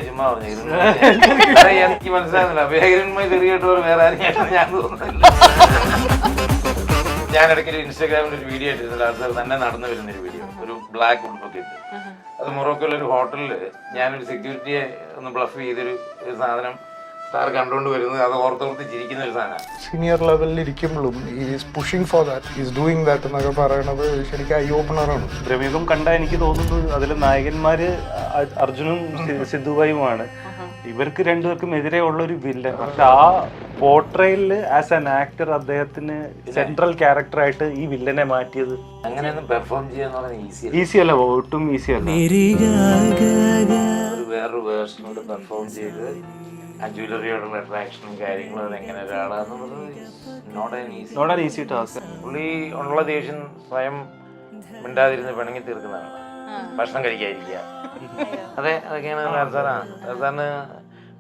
ചുമ്മാ പറഞ്ഞു എനിക്ക് മനസ്സിലാകുന്നില്ല. അഭയകരന്മായി തെറിയായിട്ട് വേറെ ആരും ഞാൻ തോന്നുന്നില്ല. ഞാൻ ഇടയ്ക്കൊരു ഇൻസ്റ്റാഗ്രാമിൽ ഒരു വീഡിയോ ഇട്ടിരുന്നില്ല, അത് തന്നെ നടന്നു വരുന്നൊരു വീഡിയോ, ഒരു ബ്ലാക്ക് ഉടുപ്പൊക്കെ ഇട്ട്. അത് മൊറോക്കോയിലെ ഒരു ഹോട്ടലിൽ ഞാനൊരു സെക്യൂരിറ്റിയെ ഒന്ന് ബ്ലഫ് ചെയ്തൊരു സാധനം സാർ കണ്ടുകൊണ്ട് വരുന്നത്, അത് ഓർത്തോർത്ത് ചിരിക്കുന്ന ഒരു സാധനമാണ്. സീനിയർ ലെവലിൽ ഇരിക്കുമ്പോഴും is pushing for that, is doing that എന്നൊക്കെ പറയണത് ശരിക്കും ഐ ഓപ്പണറാണ്. ദ്രവ്യുഗം കണ്ടാൽ എനിക്ക് തോന്നുന്നത് അതിൽ നായകന്മാര് അർജുനും സിദ്ധുവായുമാണ്. ഇവർക്ക് രണ്ടുപേർക്കും എതിരെ ഉള്ളൊരു വില്ലൻ. പക്ഷെ ആ പോർട്രയില് ആസ് ആൻ ആക്ടർ അദ്ദേഹത്തിന് സെൻട്രൽ ക്യാരക്ടറായിട്ട് ഈ വില്ലനെ മാറ്റിയത് അങ്ങനെയൊന്നും പെർഫോം ചെയ്യാന്ന് ഈസി അല്ല, ഒട്ടും ഈസി അല്ല. വേറൊരു വേർഷനോട് പെർഫോം ചെയ്ത് ആ ജ്വല്ലറിയോടുള്ള അട്രാക്ഷനും കാര്യങ്ങളും അതെങ്ങനെ ഒരാളാന്നുള്ളത് നോട്ട് ഈസി ടാസ്ക്. പുള്ളി ഉള്ള ദേഷ്യം സ്വയം മിണ്ടാതിരുന്ന് പിണങ്ങി തീർക്കുന്നതാണ്. ഭക്ഷണം കഴിക്കാതിരിക്കുക, അതെ, അതൊക്കെയാണ് സാറിന്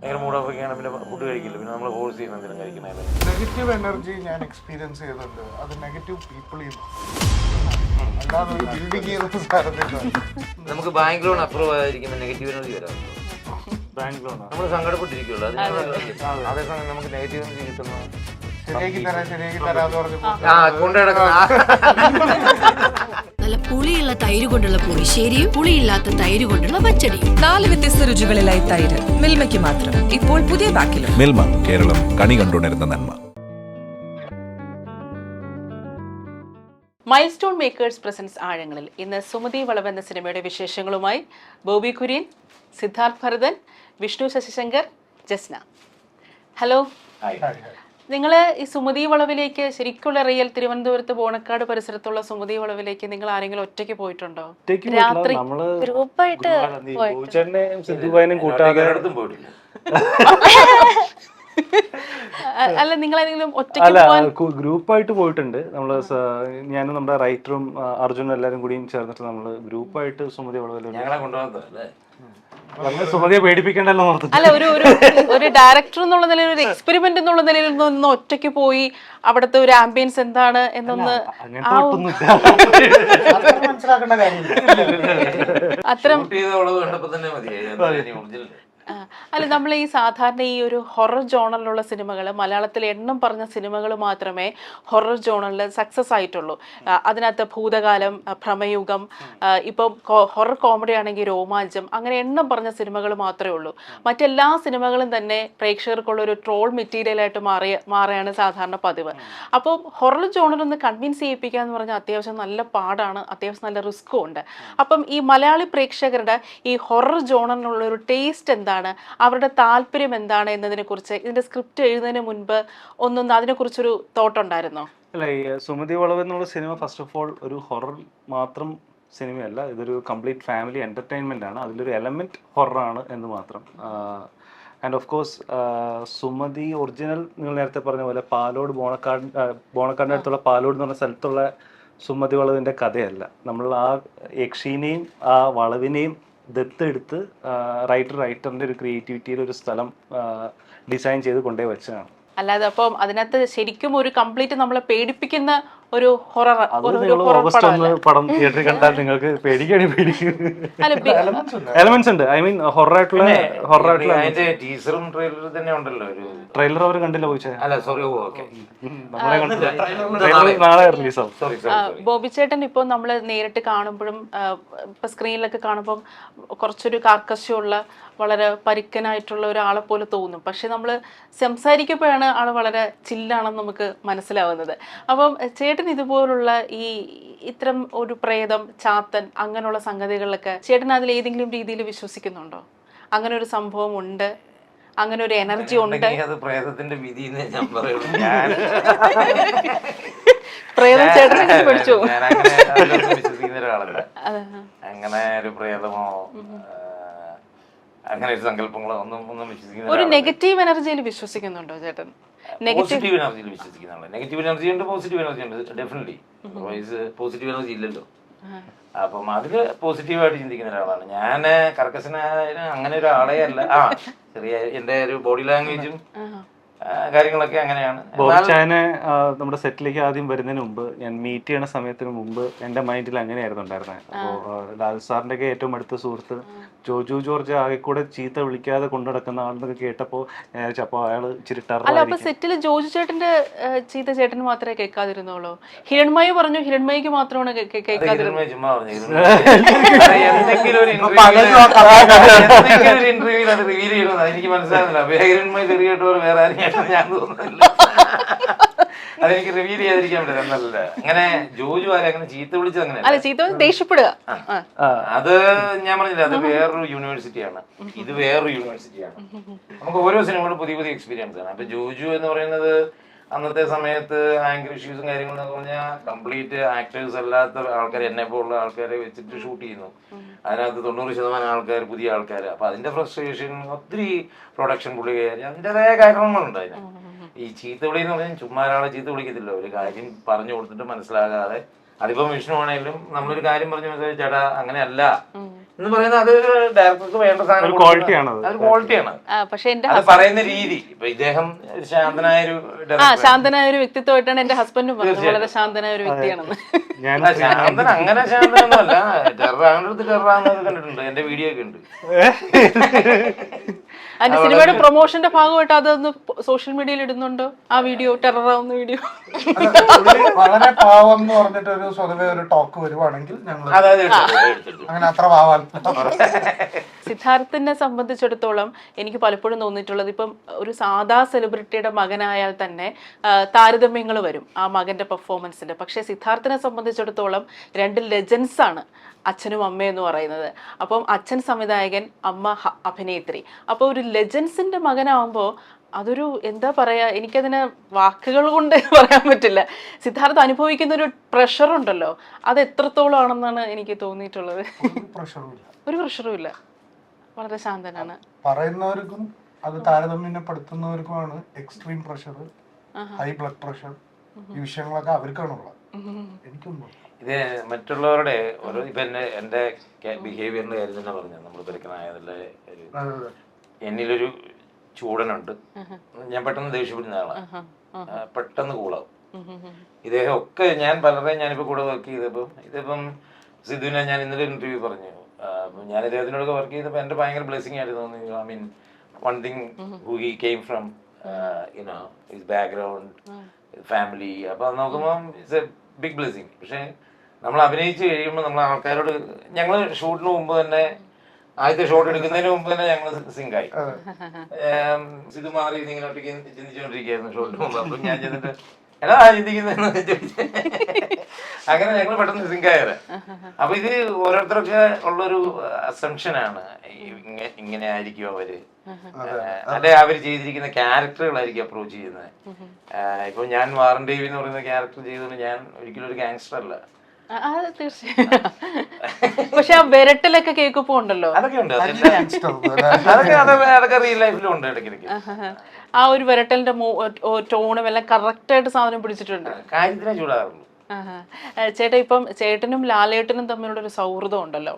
ഭയങ്കര മൂഡൊക്കെയാണ്. പിന്നെ ഫുഡ് കഴിക്കില്ല, പിന്നെ നമ്മൾ ഫോഴ്സ് ചെയ്യുന്ന എന്തെങ്കിലും കഴിക്കണേ. നെഗറ്റീവ് എനർജി ഞാൻ എക്സ്പീരിയൻസ് ചെയ്തിട്ടുണ്ട്. അത് നെഗറ്റീവ് പീപ്പിളിൽ അല്ലാതെ ഒരു ബിൽഡിംഗ് ചെയ്യുന്ന സാധനത്തില്ല. നമുക്ക് ബാങ്ക് ലോൺ അപ്രൂവ് ആയിരിക്കുമ്പോൾ നെഗറ്റീവ് എനർജി വരാം. ബാങ്ക് ലോൺ നമ്മൾ സങ്കടപ്പെട്ടിരിക്കുള്ളൂ. അതേസമയം നമുക്ക് നെഗറ്റീവ് എനർജി കിട്ടുന്നു. ശരിയാക്കി തരാന്ന് പറഞ്ഞു നല്ല പുളിയുള്ള തൈര് കൊണ്ടുള്ള പുളിശ്ശേരിയും പുളിയില്ലാത്ത തൈര് കൊണ്ടുള്ള പച്ചടിയും. 4 വ്യത്യസ്ത രുചികളിലായി തൈര് മിൽമയ്ക്ക് മാത്രം. ഇപ്പോൾ പുതിയ പാക്കിലും. മിൽമ, കേരളം കണി കണ്ടുണരുന്ന നന്മ. മൈൽ സ്റ്റോൺ മേക്കേഴ്സ് പ്രസൻസ് ആഴങ്ങളിൽ ഇന്ന് സുമതി വളവ് എന്ന സിനിമയുടെ വിശേഷങ്ങളുമായി ബോബി കുര്യൻ, സിദ്ധാർത്ഥ് ഭരതൻ, വിഷ്ണു ശശിശങ്കർ, ജസ്ന. ഹലോ. നിങ്ങൾ ഈ സുമതി വളവിലേക്ക്, ശരിക്കുള്ള റിയൽ തിരുവനന്തപുരത്ത് ബോണക്കാട് പരിസരത്തുള്ള സുമതി വളവിലേക്ക് നിങ്ങൾ ആരെങ്കിലും ഒറ്റയ്ക്ക് പോയിട്ടുണ്ടോ? രാത്രി ഗ്രൂപ്പായിട്ട് പോയിട്ടില്ല. അല്ല, നിങ്ങൾ ഏതെങ്കിലും ഒറ്റയ്ക്ക്? ഗ്രൂപ്പായിട്ട് പോയിട്ടുണ്ട്. നമ്മള് ഞാനും നമ്മുടെ റൈറ്ററും അർജുനും എല്ലാരും കൂടിയും ചേർന്നിട്ട് നമ്മള് ഗ്രൂപ്പായിട്ട് സുമതി വളവിൽ. ഞങ്ങളെ കൊണ്ടുപോകുന്നതല്ലേ? സുമതിയെ പേടിപ്പിക്കണ്ടല്ലോ ഓർത്തിട്ട്. അല്ല, ഒരു ഡയറക്ടർ എന്നുള്ള നിലയിൽ, ഒരു എക്സ്പെരിമെന്റ് എന്നുള്ള നിലയിൽ ഒന്ന് ഒറ്റയ്ക്ക് പോയി അവിടുത്തെ ഒരു ആംബിയൻസ് എന്താണ് എന്നൊന്ന് മനസ്സിലാക്കേണ്ട കാര്യമില്ല. അത്തരം അല്ല, നമ്മൾ ഈ സാധാരണ ഈ ഒരു ഹൊറർ ജോണറിലുള്ള സിനിമകൾ, മലയാളത്തിൽ എണ്ണം പറഞ്ഞ സിനിമകൾ മാത്രമേ ഹൊറർ ജോണറിൽ സക്സസ് ആയിട്ടുള്ളൂ. അതിനകത്ത് ഭൂതകാലം, ഭ്രമയുഗം, ഇപ്പം ഹൊറർ കോമഡി ആണെങ്കിൽ രോമാഞ്ചം, അങ്ങനെ എണ്ണം പറഞ്ഞ സിനിമകൾ മാത്രമേ ഉള്ളൂ. മറ്റെല്ലാ സിനിമകളും തന്നെ പ്രേക്ഷകർക്കുള്ള ഒരു ട്രോൾ മെറ്റീരിയലായിട്ട് മാറുകയാണ് സാധാരണ പതിവ്. അപ്പോൾ ഹൊറർ ജോണർ ഒന്ന് കൺവിൻസ് ചെയ്യിപ്പിക്കുക എന്ന് പറഞ്ഞാൽ അത്യാവശ്യം നല്ല പാടാണ്, അത്യാവശ്യം നല്ല റിസ്ക്കും ഉണ്ട്. അപ്പം ഈ മലയാളി പ്രേക്ഷകരുടെ ഈ ഹൊറർ ജോണറിനുള്ള ഒരു ടേസ്റ്റ് എന്താണ്, അവരുടെ താല്പര്യം എന്താണ് എന്നതിനെ കുറിച്ച് ഇതിന്റെ സ്ക്രിപ്റ്റ് എഴുതുന്നതിന് മുൻപ് അതിനെക്കുറിച്ചൊരു തോട്ട് ഉണ്ടായിരുന്നോ? അല്ല, ഈ സുമതി വളവ് എന്നുള്ള സിനിമ ഫസ്റ്റ് ഓഫ് ഓൾ ഒരു ഹൊറർ മാത്രം സിനിമയല്ല, ഇതൊരു കംപ്ലീറ്റ് ഫാമിലി എന്റർടൈൻമെന്റ് ആണ്. അതിലൊരു എലമെന്റ് ഹൊററാണ് എന്ന് മാത്രം. And of course Sumathi original, നിങ്ങൾ നേരത്തെ പറഞ്ഞ പോലെ പാലോട് ബോണക്കാടിൻ്റെ അടുത്തുള്ള പാലോട് എന്ന് പറഞ്ഞ സ്ഥലത്തുള്ള സുമതി വളവിൻ്റെ കഥയല്ല. നമ്മൾ ആ യക്ഷീനെയും ആ വളവിനെയും ദത്തെടുത്ത് റൈറ്ററിൻ്റെ ഒരു ക്രിയേറ്റിവിറ്റിയിൽ ഒരു സ്ഥലം ഡിസൈൻ ചെയ്ത് കൊണ്ടുപോയി വെച്ചതാണ്. അല്ലാതെ അപ്പം അതിനകത്ത് ശരിക്കും ഒരു കംപ്ലീറ്റ് നമ്മളെ പേടിപ്പിക്കുന്ന ഒരു ഹൊറർ പടം തിയേറ്ററിൽ കണ്ടാൽ നിങ്ങൾക്ക് എലമെന്റ്സ് ഉണ്ട്. ഐ മീൻ ഹൊററായിട്ടുള്ള ടീസറും ട്രെയിലറും തന്നെ ഉണ്ടല്ലോ. ഒരു ട്രെയിലർ അവർ കണ്ടില്ല പോയിച്ചേ? അല്ല, സോറി, ഓക്കെ, നമ്മളെ കണ്ടില്ല, നാളെ റിലീസ് ആവും. ബോബി ചേട്ടൻ ഇപ്പോൾ നമ്മൾ നേരിട്ട് കാണുമ്പോഴും ഇപ്പൊ സ്ക്രീനിലൊക്കെ കാണുമ്പോൾ കുറച്ചൊരു കാർക്കശ്യമുള്ള വളരെ പരിക്കനായിട്ടുള്ള ഒരാളെ പോലെ തോന്നും. പക്ഷെ നമ്മൾ സംസാരിക്കുമ്പോഴാണ് ആൾ വളരെ ചില്ലാണെന്ന് നമുക്ക് മനസ്സിലാവുന്നത്. അപ്പം ചേട്ടൻ ഇതുപോലുള്ള ഇത്തരം ഒരു പ്രേതം, ചാത്തൻ, അങ്ങനെയുള്ള സംഗതികളിലൊക്കെ ചേട്ടൻ അതിൽ ഏതെങ്കിലും രീതിയിൽ വിശ്വസിക്കുന്നുണ്ടോ? അങ്ങനെ ഒരു സംഭവം ഉണ്ട്, അങ്ങനെ ഒരു എനർജി ഉണ്ട്? പ്രേതത്തിന്റെ വിധി ഞാൻ പറയുള്ളൂ. പ്രേതം ചേട്ടനെ പഠിച്ചു വിശ്വസിക്കുന്ന ഒരാളല്ല. അങ്ങനെ ഒരു പ്രേതമോ അങ്ങനെ ഒരു സങ്കല്പങ്ങളോ ഒന്നും വിശ്വസിക്കുന്ന ഒരു നെഗറ്റീവ് എനർജിയിൽ വിശ്വസിക്കുന്നുണ്ടോ ചേട്ടൻ? പോസിറ്റീവ് എനർജിയിൽ വിശ്വസിക്കുന്ന നെഗറ്റീവ് എനർജി ഉണ്ട്, പോസിറ്റീവ് എനർജി ഉണ്ട്, ഡെഫിനറ്റ്ലി. പോസിറ്റീവ് എനർജി ഇല്ലല്ലോ. അപ്പം അതില് പോസിറ്റീവായിട്ട് ചിന്തിക്കുന്ന ഒരാളാണ് ഞാൻ. കർക്കശനായ അങ്ങനെ ഒരാളെ അല്ല. ചെറിയ എന്റെ ഒരു ബോഡി ലാംഗ്വേജും കാര്യങ്ങളൊക്കെ അങ്ങനെയാണ്. ബോബിച്ചാനെ നമ്മുടെ സെറ്റിലേക്ക് ആദ്യം വരുന്നതിന് മുമ്പ്, ഞാൻ മീറ്റ് ചെയ്യണ സമയത്തിന് മുമ്പ് എൻ്റെ മൈൻഡിൽ അങ്ങനെയായിരുന്നു ഉണ്ടായിരുന്നത്. അപ്പോൾ ലാൽ സാറിൻ്റെ ഒക്കെ ഏറ്റവും അടുത്ത സുഹൃത്ത് ജോജു ജോർജ് ആകെ കൂടെ ചീത്ത വിളിക്കാതെ കൊണ്ടുനടക്കുന്ന ആളെന്നൊക്കെ കേട്ടപ്പോൾ ഞാൻ വിചാരിച്ചു അപ്പോൾ അയാൾ ഇച്ചിരി അല്ല അപ്പൊ ടെററായിരിക്കും. സെറ്റിൽ ജോജു ചേട്ടന്റെ ചീത്ത ചേട്ടന് മാത്രമേ കേൾക്കാതിരുന്നുള്ളൂ. ഹിരൺമയി പറഞ്ഞു ഹിരൺമയിക്ക് മാത്രമാണ് കേൾക്കാതിരുന്നത്. ഹിരൺമയി ചുമ്മാ പറഞ്ഞു. എന്തെങ്കിലും ഒരു ഇന്റർവ്യൂവിൽ അത് റിവീൽ ചെയ്യണമെന്ന് എനിക്ക് മനസ്സിലാകുന്നില്ല. അപ്പൊ ഹിരൺമയി തെറിയായിട്ട് വേറെ ആരും കേട്ടത് ഞാൻ തോന്നുന്നില്ല. അതെനിക്ക് റിവീൽ ചെയ്യാതിരിക്കാൻ പറ്റില്ല. അങ്ങനെ ജോജു ആരെ അങ്ങനെ ചീത്ത വിളിച്ചത് അങ്ങനെ അല്ല ചീത്ത ദേഷ്യപ്പെടുക. അത് ഞാൻ പറഞ്ഞില്ല, അത് വേറൊരു യൂണിവേഴ്സിറ്റിയാണ്, ഇത് വേറൊരു യൂണിവേഴ്സിറ്റിയാണ്. നമുക്ക് ഓരോ സിനിമകളും പുതിയ പുതിയ എക്സ്പീരിയൻസ് ആണ്. അപ്പൊ ജോജു എന്ന് പറയുന്നത് അന്നത്തെ സമയത്ത് ആങ്കർ ഇഷ്യൂസും കാര്യങ്ങളെന്ന് പറഞ്ഞാൽ കംപ്ലീറ്റ് ആക്ടേഴ്സ് അല്ലാത്ത ആൾക്കാർ, എന്നെ പോലുള്ള ആൾക്കാരെ വെച്ചിട്ട് ഷൂട്ട് ചെയ്യുന്നു. അതിനകത്ത് 90% ആൾക്കാർ പുതിയ ആൾക്കാർ. അപ്പൊ അതിന്റെ ഫ്രസ്ട്രേഷൻ, ഒത്തിരി പ്രൊഡക്ഷൻ പുള്ളി കയറി, അതിൻ്റെതായ കാര്യങ്ങളുണ്ട് അതിന്. ഈ ചീത്ത വിളി എന്ന് പറഞ്ഞാൽ ചുമ്മാ ഒരാളെ ചീത്ത വിളിക്കത്തില്ല, ഒരു കാര്യം പറഞ്ഞു കൊടുത്തിട്ട് മനസ്സിലാകാതെ. അതിപ്പം വിഷ്ണു ആണെങ്കിലും നമ്മളൊരു കാര്യം പറഞ്ഞു മനസ്സിലായി ചേട്ടാ അങ്ങനെയല്ല എന്ന് പറയുന്നത് അത് ഡയറക്ടർക്ക് വേണ്ട സാധനം, ക്വാളിറ്റിയാണ്, അതൊരു ക്വാളിറ്റിയാണ്. പക്ഷെ എന്റെ അത് പറയുന്ന രീതി. ഇപ്പൊ ഇദ്ദേഹം ശാന്തനായ ഒരു ശാന്തനായ ഒരു വ്യക്തിത്വമായിട്ടാണ് എന്റെ ഹസ്ബൻഡും പറഞ്ഞത്, വളരെ ശാന്തനായ ഒരു വ്യക്തിയാണെന്ന്. ശാന്തൻ അങ്ങനെ ശാന്തനൊന്നും അല്ല, ടെററാണെടുത്ത് ടെററാന്നൊക്കെ കണ്ടിട്ടുണ്ട്, എന്റെ വീഡിയോ ഒക്കെ ഉണ്ട്. അതിന്റെ സിനിമയുടെ പ്രൊമോഷന്റെ ഭാഗമായിട്ട് അതൊന്ന് സോഷ്യൽ മീഡിയയിൽ ഇടുന്നുണ്ടോ ആ വീഡിയോ, ടെററാവുന്ന വീഡിയോ? വളരെ പാവം എന്ന് പറഞ്ഞിട്ട് ഒരു സ്വതവേ ഒരു ടോക്ക് വരുവാണെങ്കിൽ ഞങ്ങൾ അങ്ങനെ അത്ര പാവാൻ. സിദ്ധാർത്ഥിനെ സംബന്ധിച്ചിടത്തോളം എനിക്ക് പലപ്പോഴും തോന്നിയിട്ടുള്ളത്, ഇപ്പം ഒരു സാധാ സെലിബ്രിറ്റിയുടെ മകനായാൽ തന്നെ താരതമ്യങ്ങൾ വരും ആ മകന്റെ പെർഫോമൻസിന്റെ. പക്ഷേ സിദ്ധാർത്ഥിനെ സംബന്ധിച്ചിടത്തോളം രണ്ട് ലെജൻസ് ആണ് അച്ഛനും അമ്മയും എന്ന് പറയുന്നത്. അപ്പം അച്ഛൻ സംവിധായകൻ, അമ്മ അഭിനേത്രി. അപ്പോൾ ഒരു ലെജൻസിന്റെ മകനാവുമ്പോൾ അതൊരു എന്താ പറയാ, എനിക്കതിന് വാക്കുകൾ കൊണ്ട് പറയാൻ പറ്റില്ല. സിദ്ധാർത്ഥ അനുഭവിക്കുന്ന ഒരു പ്രഷർ ഉണ്ടല്ലോ, അത് എത്രത്തോളം ആണെന്നാണ് എനിക്ക് തോന്നിയിട്ടുള്ളത്. ഒരു പ്രഷറും ഇല്ല, വളരെ ശാന്തനാണ്. പറയുന്നവർക്കും അത് താരതമ്യപ്പെടുത്തുന്നവർക്കുമാണ് extreme pressure, high blood pressure, ഈ വിഷയങ്ങളൊക്കെ അവർക്കാണുള്ളത്. എനിക്കൊന്നും ഇത് മറ്റുള്ളവരുടെ ഓരോ ഇപ്പൊ എന്റെ ബിഹേവിയറിന്റെ കാര്യം തന്നെ പറഞ്ഞു. നമ്മൾ പെരുക്കനായതല്ലേ, എന്നിലൊരു ചൂടനുണ്ട്, ഞാൻ പെട്ടെന്ന് ദേഷ്യപ്പെടുന്ന ആളാണ്, പെട്ടെന്ന് കൂളാവും. ഇദ്ദേഹം ഒക്കെ ഞാൻ പലരെയും ഞാനിപ്പോ കൂടെ വർക്ക് ചെയ്തപ്പം, ഇതിപ്പം സിദ്ധുവിനെ ഞാൻ ഇന്നലെ ഇന്റർവ്യൂ പറഞ്ഞു, ഞാൻ ഇദ്ദേഹത്തിനോടൊക്കെ വർക്ക് ചെയ്തപ്പോൾ എന്റെ ഭയങ്കര ബ്ലെസ്സിങ് ആയിട്ട് തോന്നി. I mean one thing who he came from you know his background, family. അപ്പൊ അത് നോക്കുമ്പോൾ ഇറ്റ്സ് എ ബിഗ് ബ്ലെസ്സിങ്. പക്ഷെ നമ്മൾ അഭിനയിച്ച് കഴിയുമ്പോൾ നമ്മൾ ആൾക്കാരോട്, ഞങ്ങൾ ഷൂട്ടിന് മുമ്പ് തന്നെ, ആദ്യത്തെ ഷോട്ട് എടുക്കുന്നതിന് മുമ്പ് തന്നെ ഞങ്ങൾ സിങ്കായി. സിധു മാറി ഇങ്ങനെ ഒറ്റയ്ക്ക് ചിന്തിച്ചുകൊണ്ടിരിക്കുകയായിരുന്നു ഷോട്ടിന് മുമ്പ്. അപ്പൊ ഞാൻ ചെന്നിട്ട് എന്നാ ചിന്തിക്കുന്നതെന്ന് ചോദിച്ചു. അങ്ങനെ ഞങ്ങൾ പെട്ടെന്ന് സിങ്കായത്. അപ്പൊ ഇത് ഓരോരുത്തർക്ക് ഉള്ളൊരു അസംഷനാണ്, ഇങ്ങനെ ആയിരിക്കും അവര്, അല്ലെ അവര് ചെയ്തിരിക്കുന്ന ക്യാരക്ടറുകളായിരിക്കും അപ്രോച്ച് ചെയ്യുന്നത്. ഇപ്പൊ ഞാൻ വാറൻ ഡേവി എന്ന് പറയുന്ന ക്യാരക്ടർ ചെയ്തതുകൊണ്ട് ഞാൻ ഒരിക്കലും ഒരു ഗാങ്സ്റ്റർ അല്ല. തീർച്ചയായും. പക്ഷെ ആ വിരട്ടലൊക്കെ കേൾക്കുമ്പോ ഉണ്ടല്ലോ, അതൊക്കെ ഉണ്ട്, അതൊക്കെ റിയൽ ലൈഫിലും ഉണ്ട് ഇടയ്ക്കിടയ്ക്ക്. ആ ഒരു വിരട്ടലിന്റെ ടോണും എല്ലാം കറക്റ്റ് ആയിട്ട് സാധനം പിടിച്ചിട്ടുണ്ട്. കാര്യത്തിനെ ചൂടാറുള്ളൂ. ചേട്ടാ, ഇപ്പം ചേട്ടനും ലാലേട്ടനും തമ്മിലുള്ളൊരു സൗഹൃദം ഉണ്ടല്ലോ.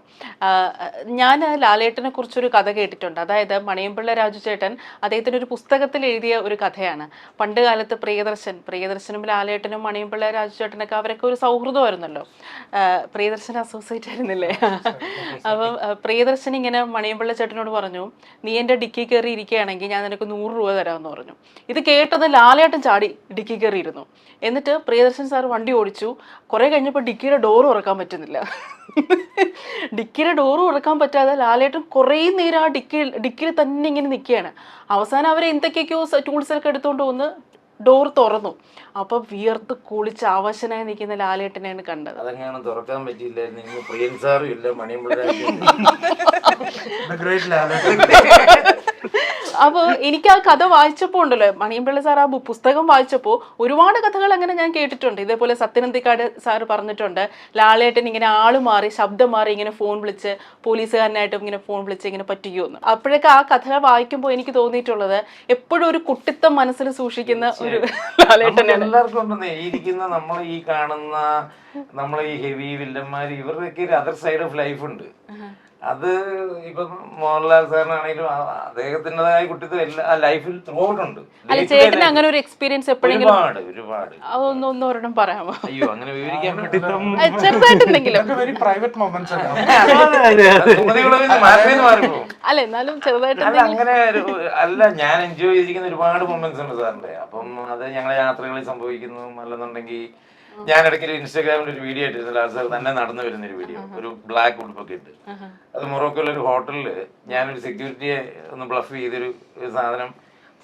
ഞാൻ ലാലേട്ടനെ കുറിച്ചൊരു കഥ കേട്ടിട്ടുണ്ട്. അതായത് മണിയമ്പിള്ള രാജു ചേട്ടൻ അദ്ദേഹത്തിൻ്റെ ഒരു പുസ്തകത്തിൽ എഴുതിയ ഒരു കഥയാണ്. പണ്ട് കാലത്ത് പ്രിയദർശനും ലാലേട്ടനും മണിയമ്പിള്ള രാജു ചേട്ടനൊക്കെ അവരൊക്കെ ഒരു സൗഹൃദമായിരുന്നല്ലോ. പ്രിയദർശൻ അസോസിയേറ്റ് ആയിരുന്നില്ലേ? അപ്പം പ്രിയദർശൻ ഇങ്ങനെ മണിയമ്പിള്ള ചേട്ടനോട് പറഞ്ഞു, നീ എൻ്റെ ഡിക്കി കയറി ഇരിക്കുകയാണെങ്കിൽ ഞാൻ നിനക്ക് 100 രൂപ തരാമെന്ന് പറഞ്ഞു. ഇത് കേട്ടത് ലാലേട്ടൻ ചാടി ഡിക്കി കയറി ഇരുന്നു. എന്നിട്ട് പ്രിയദർശൻ സാർ വണ്ടി ഓടിച്ചു. കുറെ കഴിഞ്ഞപ്പോൾ ഡിക്കിയുടെ ഡോറ് തുറക്കാൻ പറ്റുന്നില്ല. ഡിക്കിയുടെ ഡോറ് തുറക്കാൻ പറ്റാതെ ലാലേട്ടൻ കുറേ നേരം ആ ഡിക്കിയിൽ തന്നെ ഇങ്ങനെ നിൽക്കുകയാണ്. അവസാനം അവർ എന്തൊക്കെയൊക്കെയോ ടൂൾസൊക്കെ എടുത്തുകൊണ്ട് വന്ന് ഡോർ തുറന്നു. അപ്പൊ വിയർത്ത് കുളിച്ച് അവശനായി നിൽക്കുന്ന ലാലേട്ടനെയാണ് കണ്ടത്. അതങ്ങനെയാണ്, തുറക്കാൻ പറ്റിയില്ലായിരുന്നു. പ്രിയൻ സാറും ഇല്ല, മണിയമ്പിള്ള. അപ്പോൾ എനിക്ക് ആ കഥ വായിച്ചപ്പോൾ ഉണ്ടല്ലോ, മണിയമ്പിള്ള സാർ ആ പുസ്തകം വായിച്ചപ്പോൾ ഒരുപാട് കഥകൾ അങ്ങനെ ഞാൻ കേട്ടിട്ടുണ്ട്. ഇതേപോലെ സത്യനന്ദിക്കാട് സാർ പറഞ്ഞിട്ടുണ്ട്, ലാലേട്ടൻ ഇങ്ങനെ ആള് മാറി, ശബ്ദം മാറി, ഇങ്ങനെ ഫോൺ വിളിച്ച് പോലീസുകാരനായിട്ടും ഇങ്ങനെ ഫോൺ വിളിച്ച് ഇങ്ങനെ പറ്റുകയെന്ന്. അപ്പോഴൊക്കെ ആ കഥ വായിക്കുമ്പോൾ എനിക്ക് തോന്നിയിട്ടുള്ളത്, എപ്പോഴും ഒരു കുട്ടിത്തം മനസ്സിൽ സൂക്ഷിക്കുന്ന ഒരു ലാലേട്ടനാണ്. എല്ലാവർക്കും ഉണ്ടെന്നേ, ഇരിക്കുന്ന നമ്മൾ ഈ കാണുന്ന നമ്മളെ ഈ ഹെവി വില്ലന്മാർ, ഇവരുടെയൊക്കെ ഒരു അതർ സൈഡ് ഓഫ് ലൈഫ് ഉണ്ട്. അത് ഇപ്പം മോഹൻലാൽ സാറിനാണെങ്കിലും അദ്ദേഹത്തിൻ്റെതായ കുട്ടിത്വം എല്ലാ ലൈഫിൽ ത്രൂ ഔട്ട് ഉണ്ട്. അല്ല ചേട്ടന് അങ്ങനെ ഒരു എക്സ്പീരിയൻസ് എപ്പോഴെങ്കിലും ഒരുപാട് അതൊന്നും ഒരെണ്ണം പറയാമോ? അയ്യോ അങ്ങനെ വിവരിക്കാൻ ചെറുതായിട്ടുണ്ടെങ്കിലും. വെരി പ്രൈവറ്റ് മൊമെന്റ്സ് ആണ്. മാറിപ്പോകും. അല്ല എന്നാലും ചെറുതായിട്ട് അല്ല അങ്ങനെ അല്ല, ഞാൻ എൻജോയ് ചെയ്തിരിക്കുന്ന ഒരുപാട് മൊമെന്റ്സ് ഉണ്ട് സാറിന്റെ. അപ്പം അത് ഞങ്ങളെ യാത്രകളിൽ സംഭവിക്കുന്നു. അല്ലെന്നുണ്ടെങ്കിൽ ഞാൻ ഇടയ്ക്ക് ഇൻസ്റ്റാഗ്രാമിൽ ഒരു വീഡിയോ ഇട്ടിരുന്നു, ലാൽ സാർ തന്നെ നടന്നു വരുന്ന ഒരു വീഡിയോ, ഒരു ബ്ലാക്ക് ഉടുപ്പൊക്കെ ഇട്ട്. അത് മൊറോക്കോയിലെ ഒരു ഹോട്ടലില് ഞാനൊരു സെക്യൂരിറ്റിയെ ഒന്ന് ബ്ലഫ് ചെയ്തൊരു സാധനം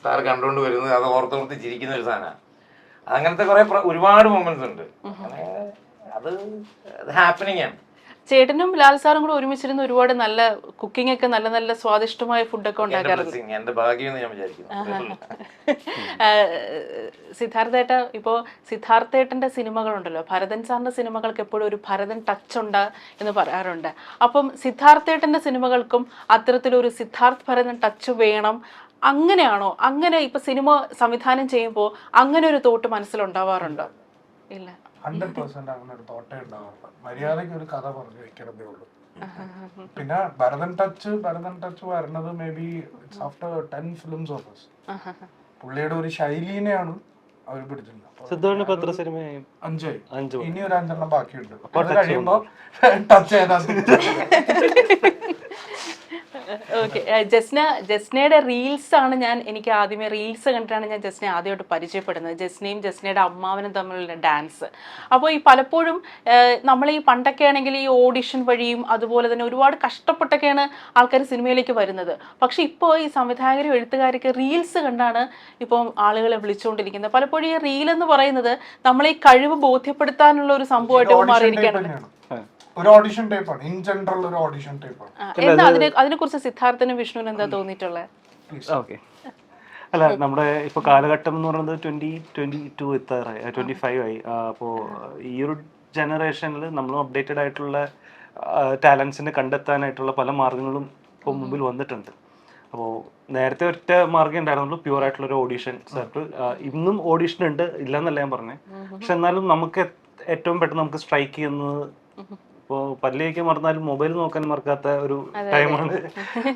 സാർ കണ്ടുകൊണ്ട് വരുന്നത്, അത് ഓർത്തോർത്ത് ചിരിക്കുന്ന ഒരു സാധനമാണ്. അങ്ങനത്തെ കുറെ ഒരുപാട് മൊമെന്റ്സ് ഉണ്ട്. അത് ഹാപ്പനിങ് ആണ്. ചേട്ടനും ലാൽ സാറും കൂടെ ഒരുമിച്ചിരുന്ന് ഒരുപാട് നല്ല കുക്കിംഗ് ഒക്കെ നല്ല നല്ല സ്വാദിഷ്ടമായ ഫുഡൊക്കെ ഉണ്ടാക്കാറുണ്ട്. എന്റെ ഭാഗ്യം ഞാൻ വിചാരിക്കുന്നു. സിദ്ധാർത്ഥേട്ട ഇപ്പോൾ സിദ്ധാർത്ഥേട്ടന്റെ സിനിമകളുണ്ടല്ലോ, ഭരതൻ സാറിന്റെ സിനിമകൾക്ക് എപ്പോഴും ഒരു ഭരതൻ ടച്ച് ഉണ്ട് എന്ന് പറയാറുണ്ട്. അപ്പം സിദ്ധാർത്ഥേട്ടന്റെ സിനിമകൾക്കും അത്തരത്തിലൊരു സിദ്ധാർത്ഥ് ഭരതൻ ടച്ച് വേണം, അങ്ങനെയാണോ? അങ്ങനെ ഇപ്പൊ സിനിമ സംവിധാനം ചെയ്യുമ്പോൾ അങ്ങനെ ഒരു തോട്ട് മനസ്സിലുണ്ടാവാറുണ്ടോ? ഇല്ല, 100% അങ്ങനെ ഒരു തോട്ടേ ഉണ്ടാവാറില്ല. മര്യാദയ്ക്ക് ഒരു കഥ പറഞ്ഞു വെക്കണതേ ഉള്ളൂ. പിന്നെ ഭരതൻ ടച്ച് വരുന്നത് may be it's after 10 films of us. പുള്ളിയുടെ ഒരു ശൈലിനെയാണ് അവർ പിടിച്ചിരുന്നത്. സിദ്ധുവിന് ഇപ്പൊ എത്ര സിനിമയായി? 5. ഇനി ഒരു 5 ബാക്കിയുണ്ട്. അത് കഴിയുമ്പോ ടച്ച് ചെയ്താൽ ഓക്കെ. ജസ്നയുടെ റീൽസ് ആണ് എനിക്ക് ആദ്യമേ റീൽസ് കണ്ടിട്ടാണ് ഞാൻ ജസ്നയെ ആദ്യമായിട്ട് പരിചയപ്പെടുന്നത്. ജസ്നയും ജസ്നയുടെ അമ്മാവനും തമ്മിലുള്ള ഡാൻസ്. അപ്പോൾ ഈ പലപ്പോഴും നമ്മൾ ഈ പണ്ടൊക്കെ ആണെങ്കിൽ ഈ ഓഡിഷൻ വഴിയും അതുപോലെ തന്നെ ഒരുപാട് കഷ്ടപ്പെട്ടൊക്കെയാണ് ആൾക്കാർ സിനിമയിലേക്ക് വരുന്നത്. പക്ഷെ ഇപ്പോൾ ഈ സംവിധായകരും എഴുത്തുകാരൊക്കെ റീൽസ് കണ്ടാണ് ഇപ്പോൾ ആളുകളെ വിളിച്ചുകൊണ്ടിരിക്കുന്നത്. പലപ്പോഴും ഈ റീൽ എന്ന് പറയുന്നത് നമ്മളെ ഈ കഴിവ് ബോധ്യപ്പെടുത്താനുള്ള ഒരു സംഭവമായിട്ട് മാറിയിരിക്കുകയാണ്. ഒരു ഓഡിഷൻ ടൈപ്പാണ്, ഇൻ ജനറൽ ഒരു ഓഡിഷൻ ടൈപ്പാണ്. എന്താ അതിനെ കുറിച്ച് സിദ്ധാർത്ഥനും വിഷ്ണുവിനും എന്താ തോന്നിയിട്ടുള്ളത്? ഓക്കെ, അല്ല നമ്മുടെ ഇപ്പോൾ കാലഘട്ടം എന്ന് പറയുന്നത് 2022 എത്താറായി, 25 ആയി. അപ്പോൾ ഈ ഒരു ജനറേഷനിൽ നമ്മളും അപ്ഡേറ്റഡ് ആയിട്ടുള്ള ടാലൻസിനെ കണ്ടെത്താനായിട്ടുള്ള പല മാർഗങ്ങളും ഇപ്പോൾ മുമ്പിൽ വന്നിട്ടുണ്ട്. അപ്പോൾ നേരത്തെ ഒറ്റ മാർഗ്ഗം ഉണ്ടായിരുന്നുള്ളൂ, പ്യൂർ ആയിട്ടുള്ള ഒരു ഓഡീഷൻ സെറ്റ്. ഇന്നും ഓഡീഷൻ ഉണ്ട്, ഇല്ലെന്നല്ല ഞാൻ പറഞ്ഞത്. പക്ഷെ എന്നാലും നമുക്ക് ഏറ്റവും പെട്ടെന്ന് നമുക്ക് സ്ട്രൈക്ക് ചെയ്യുന്നത്, ഇപ്പോൾ പല്ലിയൊക്കെ മറന്നാലും മൊബൈൽ നോക്കാൻ മറക്കാത്ത ഒരു ടൈമാണ്.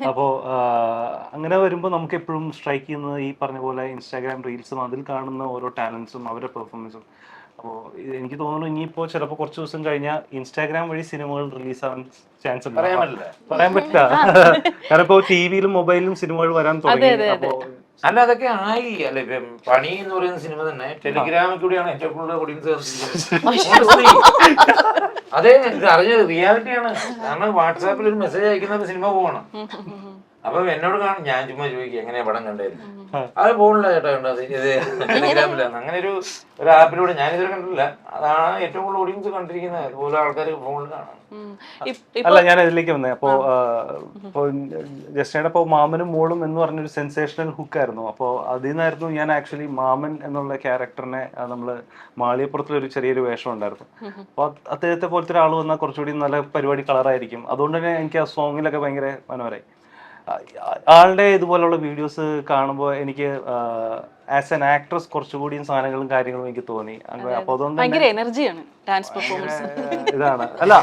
അപ്പോൾ അങ്ങനെ വരുമ്പോൾ നമുക്ക് എപ്പോഴും സ്ട്രൈക്ക് ചെയ്യുന്നത് ഈ പറഞ്ഞ പോലെ ഇൻസ്റ്റാഗ്രാം റീൽസും അതിൽ കാണുന്ന ഓരോ ടാലൻസും അവരുടെ പെർഫോമൻസും. അപ്പോൾ ഇതെനിക്ക് തോന്നുന്നു ഇനിയിപ്പോൾ ചിലപ്പോൾ കുറച്ച് ദിവസം കഴിഞ്ഞാൽ ഇൻസ്റ്റാഗ്രാം വഴി സിനിമകൾ റിലീസാവാൻ ചാൻസ് ഉണ്ട്. പറയാൻ പറ്റില്ല, കാരണം ഇപ്പോൾ ടിവിയിലും മൊബൈലിലും സിനിമകൾ വരാൻ തുടങ്ങി. അപ്പോൾ അല്ല അതൊക്കെ ആയി. അല്ല ഇപ്പം പണി എന്ന് പറയുന്ന സിനിമ തന്നെ ടെലിഗ്രാമിൽ കൂടിയാണ് ഏറ്റവും കൂടുതൽ ഓഡിയൻസ്. അതെ, ഇത് അറിഞ്ഞത് റിയാലിറ്റിയാണ്. കാരണം വാട്സാപ്പിൽ ഒരു മെസ്സേജ് അയക്കുന്ന സിനിമ പോകണം. അപ്പൊ എന്നോട് കാണും, ഞാൻ ചുമ്മാ ചോദിക്കും എങ്ങനെയാ പടം കണ്ടായിരുന്നു. അത് ഫോണില്ല ചേട്ടാ കണ്ടത്, ഇത് ടെലിഗ്രാമിലാണ്. അങ്ങനെ ഒരു ആപ്പിലൂടെ ഞാനിതുവരെ കണ്ടിട്ടില്ല. അതാണ് ഏറ്റവും കൂടുതൽ ഓഡിയൻസ് കണ്ടിരിക്കുന്നത്. അതുപോലെ ആൾക്കാർ ഫോണിൽ കാണാം. അല്ല, ഞാൻ അതിലേക്ക് വന്നേ. അപ്പോൾ ജസ്റ്റിനയുടെ ഇപ്പോൾ മാമനും മോളും എന്ന് പറഞ്ഞൊരു സെൻസേഷണൽ ഹുക്കായിരുന്നു. അപ്പോൾ അതിൽ നിന്നായിരുന്നു ഞാൻ ആക്ച്വലി മാമൻ എന്നുള്ള ക്യാരക്ടറിനെ നമ്മൾ മാളികപ്പുറത്തിലൊരു ചെറിയൊരു വേഷം ഉണ്ടായിരുന്നു. അപ്പോൾ അദ്ദേഹത്തെ പോലത്തെ ഒരാൾ വന്നാൽ കുറച്ചുകൂടി നല്ല പരിപാടി കളറായിരിക്കും. അതുകൊണ്ട് തന്നെ എനിക്ക് ആ സോങ്ങിലൊക്കെ ഭയങ്കര മനോഹരമായി. ആളുടെ ഇതുപോലുള്ള വീഡിയോസ് കാണുമ്പോൾ എനിക്ക് ആസ് എൻ ആക്ട്രസ് കുറച്ചുകൂടിയും സാധനങ്ങളും കാര്യങ്ങളും എനിക്ക് തോന്നി. അപ്പൊ അതുകൊണ്ട് എനർജിയാണ് ഡാൻസ് പെർഫോമൻസ്. ഇതാണ് അല്ല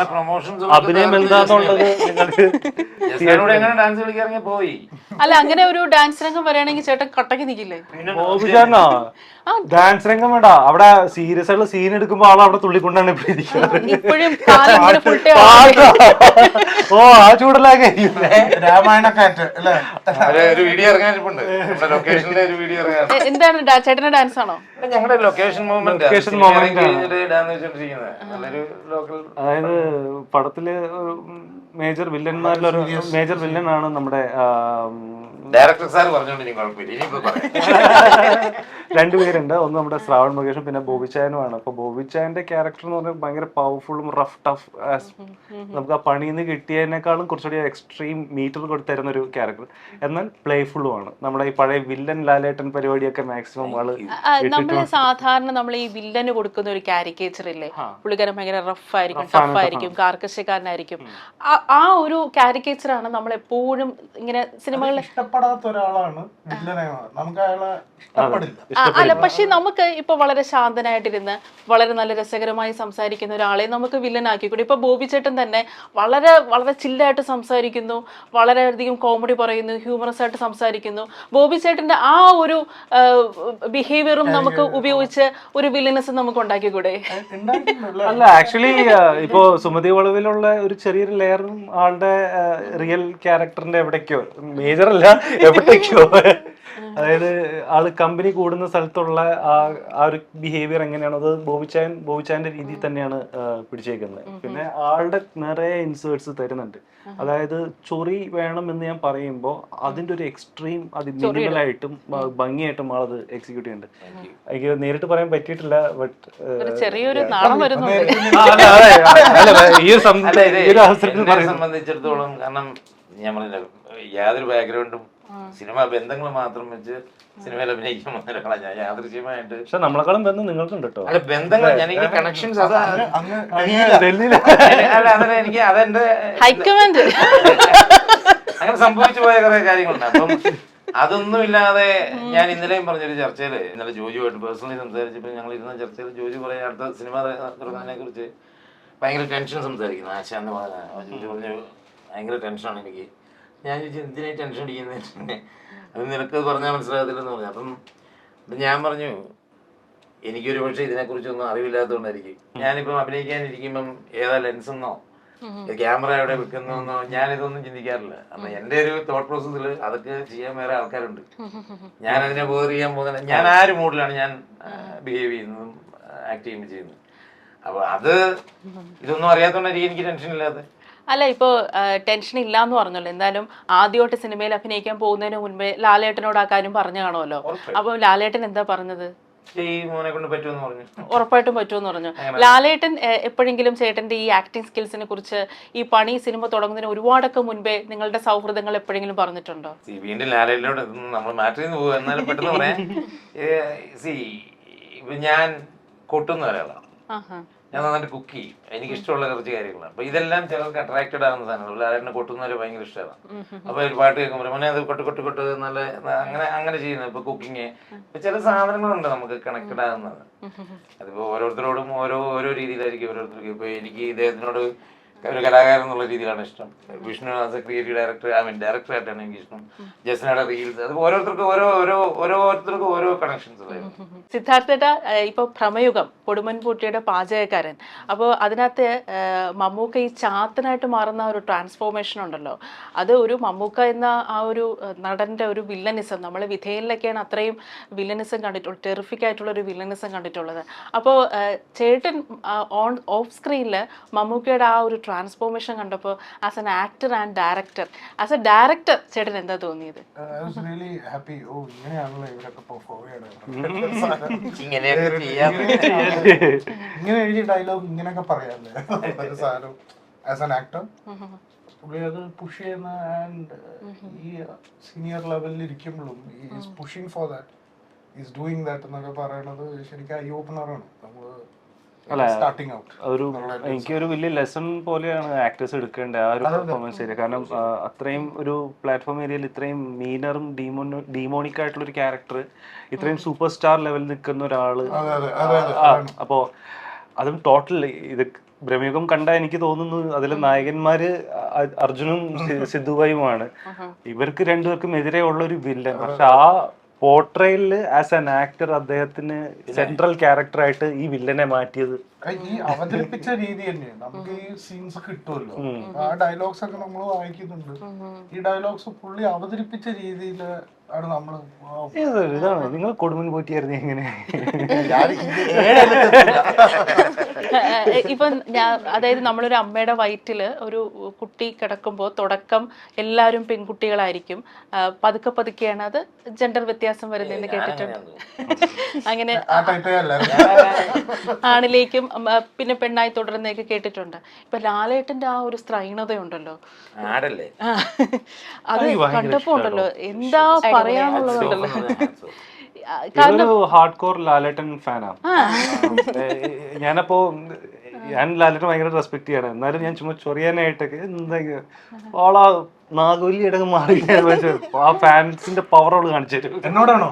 അഭിനയം എന്താന്നുള്ളത് നിങ്ങൾക്ക് ഡാൻസ് കളിക്കാറങ്ങി പോയി. അല്ല അങ്ങനെ ഒരു ഡാൻസ് രംഗം വരികയാണെങ്കിൽ ചേട്ടൻ കട്ടക്ക് നിൽക്കില്ലേ? ബോബിചാരനോ ഡാൻസ് രംഗം വേണ്ട, അവിടെ സീരിയസ് ആയിട്ടുള്ള സീൻ എടുക്കുമ്പോ ആൾ അവിടെ തുള്ളിക്കൊണ്ടാണ് ഇപ്പൊ ഓ ആ ചൂടലാകെ രാമായണക്കാറ്റ് അല്ലേ? ഒരു വീഡിയോ ഇറങ്ങാനിപ്പുണ്ട്, ലൊക്കേഷനിലെ ഒരു വീഡിയോ ഇറങ്ങാൻ. എന്താണ് ചേട്ടന്റെ ഡാൻസ് ആണോ? ഞങ്ങളുടെ ലൊക്കേഷൻ മൂവ്മെന്റ് അതായത് പടത്തില് മേജർ വില്ലന്മാരിലൊരു മേജർ വില്ലനാണ് നമ്മുടെ ഡയറക്ടർ സാർ പറഞ്ഞോണ്ടിരിക്കും, കുഴപ്പമില്ല. ഇനിയിപ്പോ രണ്ടുപേരുണ്ട്, ഒന്ന് നമ്മുടെ ശ്രാവൺ മുകേഷും പിന്നെ ബോബിച്ചായനുമാണ്. അപ്പൊ ബോബിച്ചായന്റെ ക്യാരക്ടർ എന്ന് പറഞ്ഞാൽ ഭയങ്കര പവർഫുള്ളും റഫ് ടഫ്, നമുക്ക് ആ പണിയിൽ നിന്ന് കിട്ടിയതിനേക്കാളും കുറച്ചുകൂടി എക്സ്ട്രീം മീറ്റർ കൊടുത്തരുന്ന ഒരു ക്യാരക്ടർ. എന്നാൽ പ്ലേഫുള്ളും ആണ്. നമ്മുടെ ഈ പഴയ വില്ലൻ ലാലേട്ടൻ പരിപാടിയൊക്കെ മാക്സിമം ആള് നമ്മള് സാധാരണ നമ്മൾ ഈ വില്ലന് കൊടുക്കുന്ന ഒരു കാരിക്കേച്ചർ ഇല്ലേ, പുള്ളിക്കാരൻ ഭയങ്കര റഫ് ആയിരിക്കും, ടഫ് ആയിരിക്കും, കാർക്കശ്യക്കാരനായിരിക്കും. ആ ഒരു കാരിക്കേച്ചറാണ് നമ്മൾ എപ്പോഴും ഇങ്ങനെ സിനിമകളിൽ ഇഷ്ടപ്പെടാത്ത ഒരാളാണ് വില്ലനെ, നമുക്ക് അയാളെ ഇഷ്ടപ്പെടില്ല. അല്ല, പക്ഷെ നമുക്ക് ഇപ്പൊ വളരെ ശാന്തനായിട്ടിരുന്ന് വളരെ നല്ല രസകരമായി സംസാരിക്കുന്ന ഒരാളെ നമുക്ക് വില്ലനാക്കിക്കൂടെ? ഇപ്പൊ ബോബി ചേട്ടൻ തന്നെ വളരെ വളരെ ചില്ലായിട്ട് സംസാരിക്കുന്നു, വളരെയധികം കോമഡി പറയുന്നു, ഹ്യൂമറസ് ആയിട്ട് സംസാരിക്കുന്നു. ബോബി ചേട്ടന്റെ ആ ഒരു ബിഹേവിയറും നമുക്ക് ഉപയോഗിച്ച് ഒരു വില്ലനസ് നമുക്ക് ഉണ്ടാക്കിക്കൂടെ? അല്ല, ആക്ച്വലി ഇപ്പോ സുമതി വളവിലുള്ള ഒരു ചെറിയൊരു ലെയറും ആളുടെ റിയൽ ക്യാരക്ടറിന്റെ എവിടേക്കോ, മേജർ അല്ല എവിടേക്കോ, അതായത് ആള് കമ്പനി കൂടുന്ന സ്ഥലത്തുള്ള ആ ഒരു ബിഹേവിയർ എങ്ങനെയാണോ അത് ബോബിച്ചാന്റെ രീതിയിൽ തന്നെയാണ് പിടിച്ചേക്കുന്നത്. പിന്നെ ആളുടെ നിറയെ ഇൻസേർട്സ് തരുന്നുണ്ട്. അതായത് ചൊറി വേണം എന്ന് ഞാൻ പറയുമ്പോൾ അതിന്റെ ഒരു എക്സ്ട്രീം അത് മിനിമലായിട്ടും ഭംഗിയായിട്ടും ആളത് എക്സിക്യൂട്ട് ചെയ്യുന്നുണ്ട്. എനിക്ക് നേരിട്ട് പറയാൻ പറ്റിയിട്ടില്ല, ബട്ട് ചെറിയൊരു നാണം വരുന്നുണ്ട് ഈ ഒരു അവസരത്തിൽ പറയുന്നത്. സംബന്ധിച്ചിടത്തോളം, കാരണം ഞാൻ പറഞ്ഞില്ല, യാതൊരു ബാക്ക്ഗ്രൗണ്ടും സിനിമ ബന്ധങ്ങൾ മാത്രം വെച്ച് സിനിമയിൽ അഭിനയിക്കാൻ വന്ന ഒരാളാണ് ഞാൻ. യാദൃശ്യമായിട്ട് പക്ഷെ നമ്മളെക്കാളും ബന്ധം നിങ്ങൾക്കുണ്ട് കേട്ടോ. അല്ല, ബന്ധങ്ങൾ, എനിക്ക് കണക്ഷൻസ് അല്ല, എനിക്ക് അതെന്റെ ഹൈക്കമാൻഡ് അങ്ങനെ സംഭവിച്ചു പോയ കുറെ കാര്യങ്ങളുണ്ട്. അപ്പം അതൊന്നും ഇല്ലാതെ ഞാൻ ഇന്നലെയും പറഞ്ഞൊരു ചർച്ചയില്, ഇന്നലെ ജോജുവായിട്ട് പേഴ്സണലി സംസാരിച്ചപ്പോൾ ഞങ്ങൾ ഇരുന്ന ചർച്ചയിൽ ജോജു പറയാൻ അടുത്ത സിനിമ തുടങ്ങാനെ കുറിച്ച് ഭയങ്കര ടെൻഷൻ സംസാരിക്കുന്നു. ആശാന്ന് പറഞ്ഞു ഭയങ്കര ടെൻഷനാണ് എനിക്ക്. ഞാൻ ചോദിച്ചു എന്തിനായി ടെൻഷൻ അടിക്കുന്നത്, അത് നിനക്ക് പറഞ്ഞാൽ മനസ്സിലാകത്തില്ലെന്ന് പറഞ്ഞു. അപ്പം ഞാൻ പറഞ്ഞു എനിക്കൊരു പക്ഷേ ഇതിനെക്കുറിച്ചൊന്നും അറിവില്ലാത്തതുകൊണ്ടായിരിക്കും. ഞാനിപ്പം അഭിനയിക്കാനിരിക്കുമ്പം ഏതാ ലെൻസെന്നോ ക്യാമറ എവിടെ വെക്കുന്നോ ഞാനിതൊന്നും ചിന്തിക്കാറില്ല. അപ്പം എൻ്റെ ഒരു തോട്ട് പ്രോസസ്സിൽ അതൊക്കെ ചെയ്യാൻ വേറെ ആൾക്കാരുണ്ട്. ഞാൻ അതിനെ ബോർ ചെയ്യാൻ പോകുന്ന, ഞാൻ ആ ഒരു മൂഡിലാണ് ഞാൻ ബിഹേവ് ചെയ്യുന്നതും ആക്ട് ചെയ്യുമ്പോൾ ചെയ്യുന്നത്. അപ്പോൾ അത് ഇതൊന്നും അറിയാത്തതുകൊണ്ടായിരിക്കും എനിക്ക് ടെൻഷൻ ഇല്ലാതെ. അല്ല, ഇപ്പോൾ ടെൻഷൻ ഇല്ലാന്ന് പറഞ്ഞല്ലോ. എന്തായാലും ആദ്യമായിട്ട് സിനിമയിൽ അഭിനയിക്കാൻ പോകുന്നതിന് മുൻപേ ലാലേട്ടനോട് ആ കാര്യം പറഞ്ഞു കാണുമല്ലോ. അപ്പൊ ലാലേട്ടൻ എന്താ പറഞ്ഞത്? മോനെ കൊണ്ട് പറ്റുമെന്ന് പറഞ്ഞു. ഉറപ്പായിട്ടും പറ്റുമെന്ന് പറഞ്ഞു. ലാലേട്ടൻ എപ്പോഴെങ്കിലും ചേട്ടന്റെ ഈ ആക്ടിങ് സ്കിൽസിനെ കുറിച്ച് ഈ പണി സിനിമ തുടങ്ങുന്നതിന് ഒരുപാടൊക്കെ മുൻപേ നിങ്ങളുടെ സൗഹൃദങ്ങൾ എപ്പോഴെങ്കിലും പറഞ്ഞിട്ടുണ്ടോ? വീണ്ടും ലാലേട്ടനോട് നമ്മൾ മാറ്റി നിന്ന് പോകും, എന്നാലും പെട്ടെന്ന് പറയാം. ഞാൻ കൊട്ടുന്ന ഒരാളാണ്, ഞാൻ നന്നായിട്ട് കുക്ക് ചെയ്യും, എനിക്ക് ഇഷ്ടമുള്ള കുറച്ച് കാര്യങ്ങളാണ്. അപ്പൊ ഇതെല്ലാം ചിലർക്ക് അട്രാക്റ്റഡ് ആകുന്ന സാധനങ്ങൾ. ലാലേട്ടനെ കൊട്ടുന്നവര് ഭയങ്കര ഇഷ്ടമാണ്. അപ്പൊ ഒരു പാട്ട് കേൾക്കുമ്പോൾ മോനെ അത് കൊട്ട് നല്ല അങ്ങനെ ചെയ്യുന്നത്. ഇപ്പൊ കുക്കിങ്, ഇപ്പൊ ചില സാധനങ്ങളുണ്ട് നമുക്ക് കണക്റ്റഡ് ആകുന്നത്. അതിപ്പോ ഓരോരുത്തരോടും ഓരോ രീതിയിലായിരിക്കും ഓരോരുത്തർക്ക്. ഇപ്പൊ എനിക്ക് ഇദ്ദേഹത്തിനോട് ഒരു കലാകാരൻ എന്നുള്ള രീതിയിലാണ് ഇഷ്ടം. Vishnu as a creative director, ഡയറക്ടറായിട്ടാണ് എനിക്ക് ഇഷ്ടം. ജസ്നയുടെ റീൽസ്, അത് ഓരോരുത്തർക്കും ഓരോ കണക്ഷൻസ് ഉള്ളത്. സിദ്ധാർത്ഥേട്ട, ഇപ്പൊ ഭ്രമയുഗം കൊടുമൻപൂട്ടിയുടെ പാചകക്കാരൻ, അപ്പോൾ അതിനകത്ത് മമ്മൂക്ക ഈ ചാത്തനായിട്ട് മാറുന്ന ഒരു ട്രാൻസ്ഫോർമേഷൻ ഉണ്ടല്ലോ, അത് ഒരു മമ്മൂക്ക എന്ന ആ ഒരു നടന്റെ ഒരു വില്ലനിസം, നമ്മൾ വിധേയനിലൊക്കെയാണ് അത്രയും വില്ലനിസം കണ്ടിട്ടുള്ളത്, ടെറിഫിക് ആയിട്ടുള്ള ഒരു വില്ലനിസം കണ്ടിട്ടുള്ളത്. അപ്പോൾ ചേട്ടൻ ഓഫ് സ്ക്രീനിൽ മമ്മൂക്കയുടെ ആ ഒരു ട്രാൻസ്ഫോർമേഷൻ കണ്ടപ്പോൾ as an actor and director, as A director ചേട്ടൻ എന്താ തോന്നിയത്? ഇങ്ങനെ എഴുതിയ ഡയലോഗ് ഇങ്ങനെയൊക്കെ പറയാല്ലേ സാധനം. ആസ് ആൻ ആക്ടർ പുള്ളി അത് പുഷ് ചെയ്യുന്ന, ആൻഡ് ഈ സീനിയർ ലെവലിൽ ഇരിക്കുമ്പോഴും is pushing for that, is doing that എന്നൊക്കെ പറയണത് ശരിക്കും ഐ ഓപ്പണറാണ്. നമ്മള് ഒരു എനിക്കൊരു വലിയ ലെസൺ പോലെയാണ് ആക്ടേഴ്സ് എടുക്കേണ്ടത് ആ ഒരു പെർഫോമൻസ് ഏരിയ. കാരണം അത്രയും ഒരു പ്ലാറ്റ്ഫോം ഏരിയയിൽ ഇത്രയും മീനറും ഡീമോണിക് ആയിട്ടുള്ള ഒരു ക്യാരക്ടർ ഇത്രയും സൂപ്പർ സ്റ്റാർ ലെവലിൽ നിൽക്കുന്ന ഒരാള്. അപ്പോ അതും ടോട്ടൽ ഇത് ഭ്രമയുഗം കണ്ട എനിക്ക് തോന്നുന്നു അതിലെ നായകന്മാര് അർജുനും സിദ്ധുബായുമാണ്. ഇവർക്ക് രണ്ടുപേർക്കും എതിരെ ഉള്ള ഒരു വില്ലൻ. പക്ഷെ ആ പോർട്രയില് ആസ് ആൻ ആക്ടർ അദ്ദേഹത്തിന് സെൻട്രൽ ക്യാരക്ടറായിട്ട് ഈ വില്ലനെ മാറ്റിയത് ഈ അവതരിപ്പിച്ച രീതി തന്നെയാണ്. നമുക്ക് ഈ സീൻസ് കിട്ടുമല്ലോ, ആ ഡയലോഗ്സ് ഒക്കെ നമ്മൾ വായിക്കുന്നുണ്ട്. ഈ ഡയലോഗ്സ് പുള്ളി അവതരിപ്പിച്ച രീതിയിൽ ആണ് നമ്മള്. ഇതാണ് നിങ്ങൾ കൊടുമൻ പോറ്റിയായിരുന്നു എങ്ങനെ? ഇപ്പൊ അതായത് നമ്മളൊരു അമ്മയുടെ വയറ്റില് ഒരു കുട്ടി കിടക്കുമ്പോൾ തുടക്കം എല്ലാവരും പെൺകുട്ടികളായിരിക്കും, പതുക്കെ പതുക്കെയാണ് അത് ജെൻഡർ വ്യത്യാസം വരുന്നതെന്ന് കേട്ടിട്ടുണ്ട്. അങ്ങനെ ആണിലേക്കും പിന്നെ പെണ്ണായി തുടരുന്നതൊക്കെ കേട്ടിട്ടുണ്ട്. ഇപ്പൊ ലാലേട്ടന്റെ ആ ഒരു സ്ത്രൈണതയുണ്ടല്ലോ, അത് കണ്ടപ്പോ ഉണ്ടല്ലോ എന്താ പറയാന്നുള്ളതുണ്ടല്ലോ. ഹാർഡ് കോർ ലാലേട്ടൻ ഫാനാണ് ഞാനപ്പോ. ഞാൻ ലാലേട്ടനെ ഭയങ്കര റെസ്പെക്ട് ചെയ്യണം, എന്നാലും ഞാൻ ചുമ്മാ ചൊറിയാനായിട്ടൊക്കെ എന്തെങ്കിലും ഓളാ നാഗോലി ഇടങ്ങ് മാറി ആ ഫാൻസിന്റെ പവർ അവള് കാണിച്ചു തരും. എന്നോടാണോ?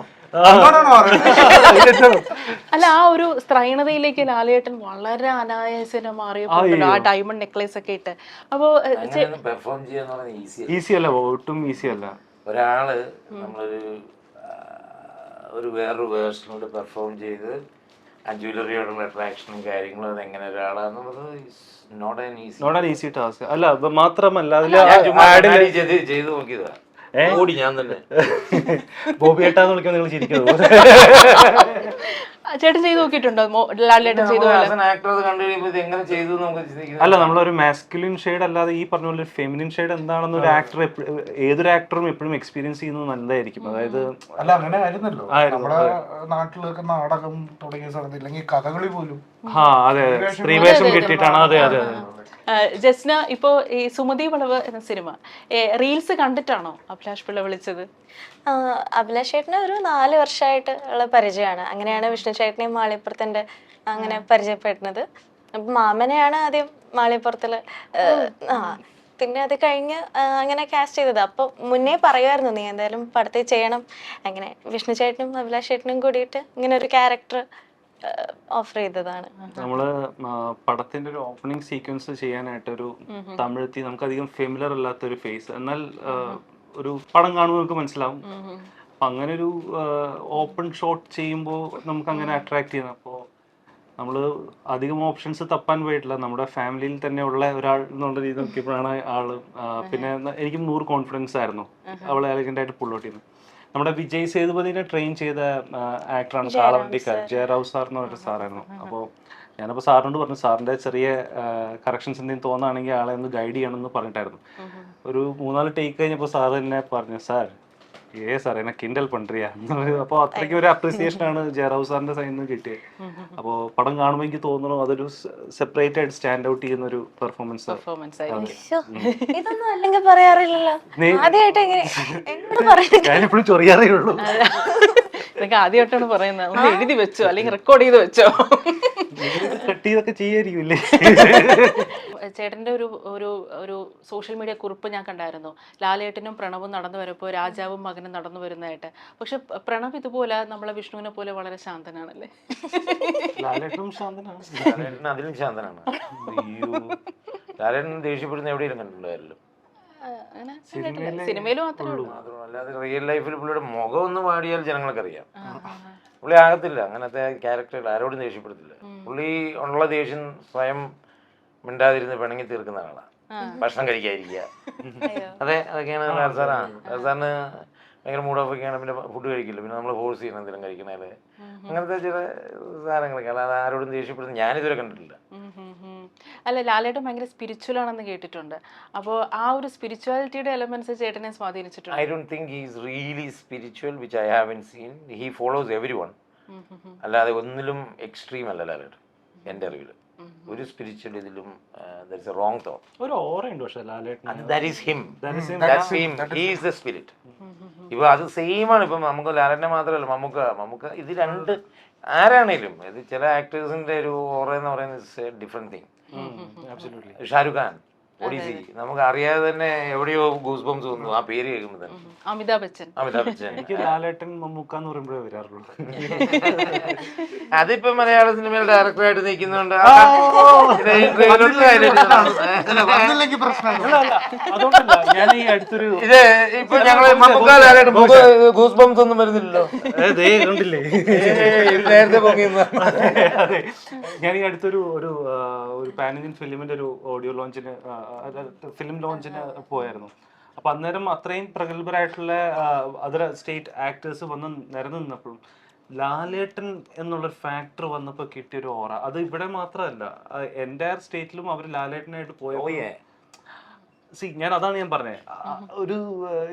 അല്ല, ആ ഒരു സ്ത്രൈണതയിലേക്ക് ലാലേട്ടൻ വളരെ അനായാസന മാറിയപ്പോഴല്ലോ ആ ഡയമണ്ട് നെക്ലേസ് ഒക്കെ ഇട്ട്. അപ്പോ പെർഫോം ചെയ്യാന്ന് പറഞ്ഞാൽ ഈസി അല്ല, ഒട്ടും ഈസി അല്ല. ഒരാള് ഒരു വേറൊരു വേർഷനോട് പെർഫോം ചെയ്ത് ആ ജ്വല്ലറിയോടുള്ള അട്രാക്ഷനും കാര്യങ്ങളും അതെങ്ങനെ ഒരാളാന്നുള്ളത് നോട്ട് ആൻ ഈസി ടാസ്ക് അല്ല. മാത്രമല്ല ചെയ്ത് നോക്കിയതാ ഓടി ഞാൻ തന്നെ ബോബി ഏട്ടാന്ന് വിളിക്കാൻ നിങ്ങൾ ചിരിക്കുന്നത്. ചേട്ടൻ ചെയ്ത് നോക്കിയിട്ടുണ്ടോ? ലാലേട്ടൻ ചെയ്തു ആക്ടർ അത് കണ്ടു കഴിയുമ്പോൾ ഇത് എങ്ങനെ ചെയ്തു നമുക്ക് ചിന്തിക്കുന്നത്. അല്ല, നമ്മളൊരു മാസ്കുലിൻ ഷെയ്ഡ് അല്ലാതെ ഈ പറഞ്ഞ പോലെ ഫെമിനിൻ ഷെയ്ഡ് എന്താണെന്ന് ഒരു ആക്ടർ ഏതൊരു ആക്ടറും എപ്പോഴും എക്സ്പീരിയൻസ് ചെയ്യുന്നത് നല്ലതായിരിക്കും. അതായത് അല്ല, അങ്ങനെ ആയിരുന്നല്ലോ നമ്മുടെ നാട്ടിലൊക്കെ നാടകം തുടങ്ങിയ സമയത്ത്, ഇല്ലെങ്കിൽ കഥകളി പോലും അതെ സ്ത്രീവേഷം കിട്ടിയിട്ടാണ്. അതെ അതെ അതെ. ജസ്ന, ഇപ്പോ ഈ സുമതി വളവ് എന്ന സിനിമ റീൽസ് കണ്ടിട്ടാണോ അഭിലാഷ് പിള്ള വിളിച്ചത്? അഭിലാഷ് ചേട്ടന് ഒരു 4 വർഷമായിട്ട് ഉള്ള പരിചയമാണ്. അങ്ങനെയാണ് വിഷ്ണു ചേട്ടനെയും മാളിപ്പുറത്തിന്റെ അങ്ങനെ പരിചയപ്പെടുന്നത്. അപ്പൊ മാമനെയാണ് ആദ്യം മാളിപ്പുറത്തില്, പിന്നെ അത് കഴിഞ്ഞ് അങ്ങനെ കാസ്റ്റ് ചെയ്തത്. അപ്പൊ മുന്നേ പറയുമായിരുന്നു നീ എന്തായാലും പടത്തിൽ ചെയ്യണം. അങ്ങനെ വിഷ്ണു ചേട്ടനും അഭിലാഷ് ചേട്ടനും കൂടിയിട്ട് ഇങ്ങനെ ഒരു ക്യാരക്ടർ ഓഫർ ചെയ്തതാണ്. നമ്മള് പടത്തിന്റെ ഒരു ഓപ്പണിംഗ് സീക്വൻസ് ചെയ്യാനായിട്ടൊരു തമിഴത്തി നമുക്കധികം ഫെമിലർ അല്ലാത്തൊരു ഫേസ്, എന്നാൽ ഒരു പടം കാണുമ്പോൾ നമുക്ക് മനസ്സിലാവും. അപ്പൊ അങ്ങനെ ഒരു ഓപ്പൺ ഷോട്ട് ചെയ്യുമ്പോൾ നമുക്ക് അങ്ങനെ അട്രാക്ട് ചെയ്യുന്നത്. അപ്പോൾ നമ്മള് അധികം ഓപ്ഷൻസ് തപ്പാൻ പോയിട്ടില്ല. നമ്മുടെ ഫാമിലിയിൽ തന്നെ ഉള്ള ഒരാൾ എന്നുള്ള രീതി നോക്കിയപ്പോഴാണ് ആള്. പിന്നെ എനിക്കും 100 കോൺഫിഡൻസ് ആയിരുന്നു അവളെ എലഗന്റ് ആയിട്ട് പുള്ളോട്ട് ചെയ്യുന്നത്. നമ്മുടെ വിജയ് സേതുപതിനെ ട്രെയിൻ ചെയ്ത ആക്ടറാണ് കാളവണ്ടിക്കാർ, ജയറാവ് സാർ എന്ന് പറഞ്ഞ സാറായിരുന്നു. അപ്പോൾ ഞാനപ്പോൾ സാറിനോട് പറഞ്ഞു, സാറിൻ്റെ ചെറിയ കറക്ഷൻസ് എന്തെങ്കിലും തോന്നുകയാണെങ്കിൽ ആളെ ഒന്ന് ഗൈഡ് ചെയ്യണമെന്ന് പറഞ്ഞിട്ടായിരുന്നു. ഒരു 3-4 ടേക്ക് കഴിഞ്ഞപ്പോൾ സാർ തന്നെ പറഞ്ഞു, സാർ സാർ എന്നെ കിൻഡൽ പண்றியா. അപ്പോൾ അത്രയ്ക്ക് ഒരു അപ്രീസിയേഷൻ ആണ് ജയറാവ് സാറിന്റെ സൈഡിൽ നിന്ന് കിട്ടിയത്. അപ്പോൾ പടം കാണുമ്പോൾ എനിക്ക് തോന്നുന്നു അതൊരു സെപ്പറേറ്റ് ആയിട്ട് സ്റ്റാൻഡ് ഔട്ട് ചെയ്യുന്ന ഒരു പെർഫോമൻസ്. ഇതൊന്നും അല്ലെങ്കിൽ പറയാറില്ലല്ലോ, ആദ്യമായിട്ട് ഞാനിപ്പോഴും ചൊറിയാറേ ഉള്ളൂ. ഇതൊക്കെ ആദ്യമായിട്ടാണ് പറയുന്നത്. ഒന്ന് എഴുതി വെച്ചോ അല്ലെങ്കിൽ റെക്കോർഡ് ചെയ്ത് വെച്ചോ. കട്ട് ചെയ്തൊക്കെ ചെയ്യായിരിക്കുമല്ലേ. ചേട്ടന്റെ ഒരു സോഷ്യൽ മീഡിയ കുറിപ്പ് ഞാൻ കണ്ടായിരുന്നു. ലാലേട്ടനും പ്രണവും നടന്നു വരുമ്പോൾ രാജാവും മകനും നടന്നു വരുന്നതായിട്ട്. പക്ഷെ പ്രണവ് ഇതുപോലെ നമ്മളെ വിഷ്ണുവിനെ പോലെ വളരെ ശാന്തനാണല്ലേ? ലാലേട്ടനും ശാന്തനാണ്. ലാലേട്ടൻ അതിലും ശാന്തനാണ്. ലാലേട്ടൻ ദേഷ്യപ്പെടുന്ന എവിടെയും കണ്ടിട്ടുണ്ടായിരുന്നു. സിനിമയിലും മാത്രമേ ഉള്ളൂ. അല്ലാതെ റിയൽ ലൈഫിൽ പുള്ളിയുടെ മുഖം ഒന്ന് വാടിയാൽ ജനങ്ങൾക്കറിയാം. പുള്ളി ആകത്തില്ല അങ്ങനത്തെ ക്യാരക്ടറുകൾ, ആരോടും ദേഷ്യപ്പെടുത്തില്ല. പുള്ളി ഉള്ള ദേഷ്യം സ്വയം മിണ്ടാതിരുന്ന് പിണങ്ങി തീർക്കുന്ന ആളാണ്. ഭക്ഷണം കഴിക്കാതിരിക്കുക, അതൊക്കെയാണ് സാറിന് ഭയങ്കര മൂഡ് ഓഫ് ഒക്കെയാണ്. പിന്നെ ഫുഡ് കഴിക്കില്ല, പിന്നെ നമ്മൾ ഫോഴ്സ് ചെയ്യണം എന്തെങ്കിലും കഴിക്കണേല്. അങ്ങനത്തെ ചില സാധനങ്ങളൊക്കെ, അല്ലാതെ ആരോടും ദേഷ്യപ്പെടുന്നത് ഞാനിതുവരെ കണ്ടിട്ടില്ല. അല്ല, ലാലേട്ടൻ ഭയങ്കര സ്പിരിച്വൽ ആണെന്ന് കേട്ടിട്ടുണ്ട്. അപ്പോൾ ആ ഒരു സ്പിരിച്വാലിറ്റിയുടെ എലമെന്റ്സ് ചേട്ടനെ സ്വാധീനിച്ചിട്ടുണ്ട്? I don't think he is really spiritual, which I haven't seen. He follows everyone. അല്ലാതെ ഒന്നിലും എക്സ്ട്രീം അല്ല ലാലേട്ടൻ എൻ്റെ അറിവിൽ. ഒരു സ്പിരിച്വൽ ഇതിലും there is a wrong thought. ഒരു ഓറയുണ്ട് പക്ഷേ ലാലേട്ടൻ. That is him. That's him. He is the spirit. ഇപ്പൊ അത് സെയിം ആണ്. ഇപ്പം നമുക്ക് ലാലേട്ടനെ മാത്രമല്ല, മമ്മൂക്ക ഇത് രണ്ട് ആരാണേലും ഇത് ചില ആക്ടേഴ്സിന്റെ ഒരു ഓറ എന്ന് പറയുന്നത് ഡിഫറെന്റ് തിങ്. ഷാരൂഖ് ഖാൻ, ഒഡീസി, നമുക്ക് അറിയാതെ തന്നെ എവിടെയോ ഗൂസ് ബംസ് തോന്നുന്നു ആ പേര് കേൾക്കുമ്പോൾ തന്നെ. അമിതാഭ് ബച്ചൻ. എനിക്ക് ലാലേട്ടൻ മമ്മൂക്ക എന്ന് പറയുമ്പോഴേ വരാറുള്ളൂ. അതിപ്പോ മലയാള സിനിമയിൽ ഡയറക്ടറായിട്ട് നിൽക്കുന്നുണ്ട്. ഞാൻ ഈ അടുത്തൊരു ഇത് ഇപ്പൊ ഞങ്ങള് മമ്മൂക്ക ലാലേട്ടൻ ഗൂസ് ബംസ് ഒന്നും വരുന്നില്ലല്ലോ. കണ്ടില്ലേ നേരത്തെ പൊങ്ങിയെന്ന്. അതെ, ഞാൻ ഈ അടുത്തൊരു ഒരു പാൻ ഇന്ത്യൻ ഫിലിമിന്റെ ഒരു ഓഡിയോ ലോഞ്ചിന്, ഫിലിം ലോഞ്ചിന് പോയായിരുന്നു. അപ്പൊ അന്നേരം അത്രയും പ്രഗത്ഭരായിട്ടുള്ള അതർ സ്റ്റേറ്റ് ആക്ടേഴ്സ് വന്ന് നിരന്നു നിന്നപ്പോഴും ലാലേട്ടൻ എന്നുള്ളൊരു ഫാക്ടർ വന്നപ്പോ കിട്ടിയൊരു ഓറ, അത് ഇവിടെ മാത്രമല്ല എൻ്റയർ സ്റ്റേറ്റിലും അവർ ലാലേട്ടനായിട്ട് പോയ. ഞാൻ അതാണ് ഞാൻ പറഞ്ഞത്. ഒരു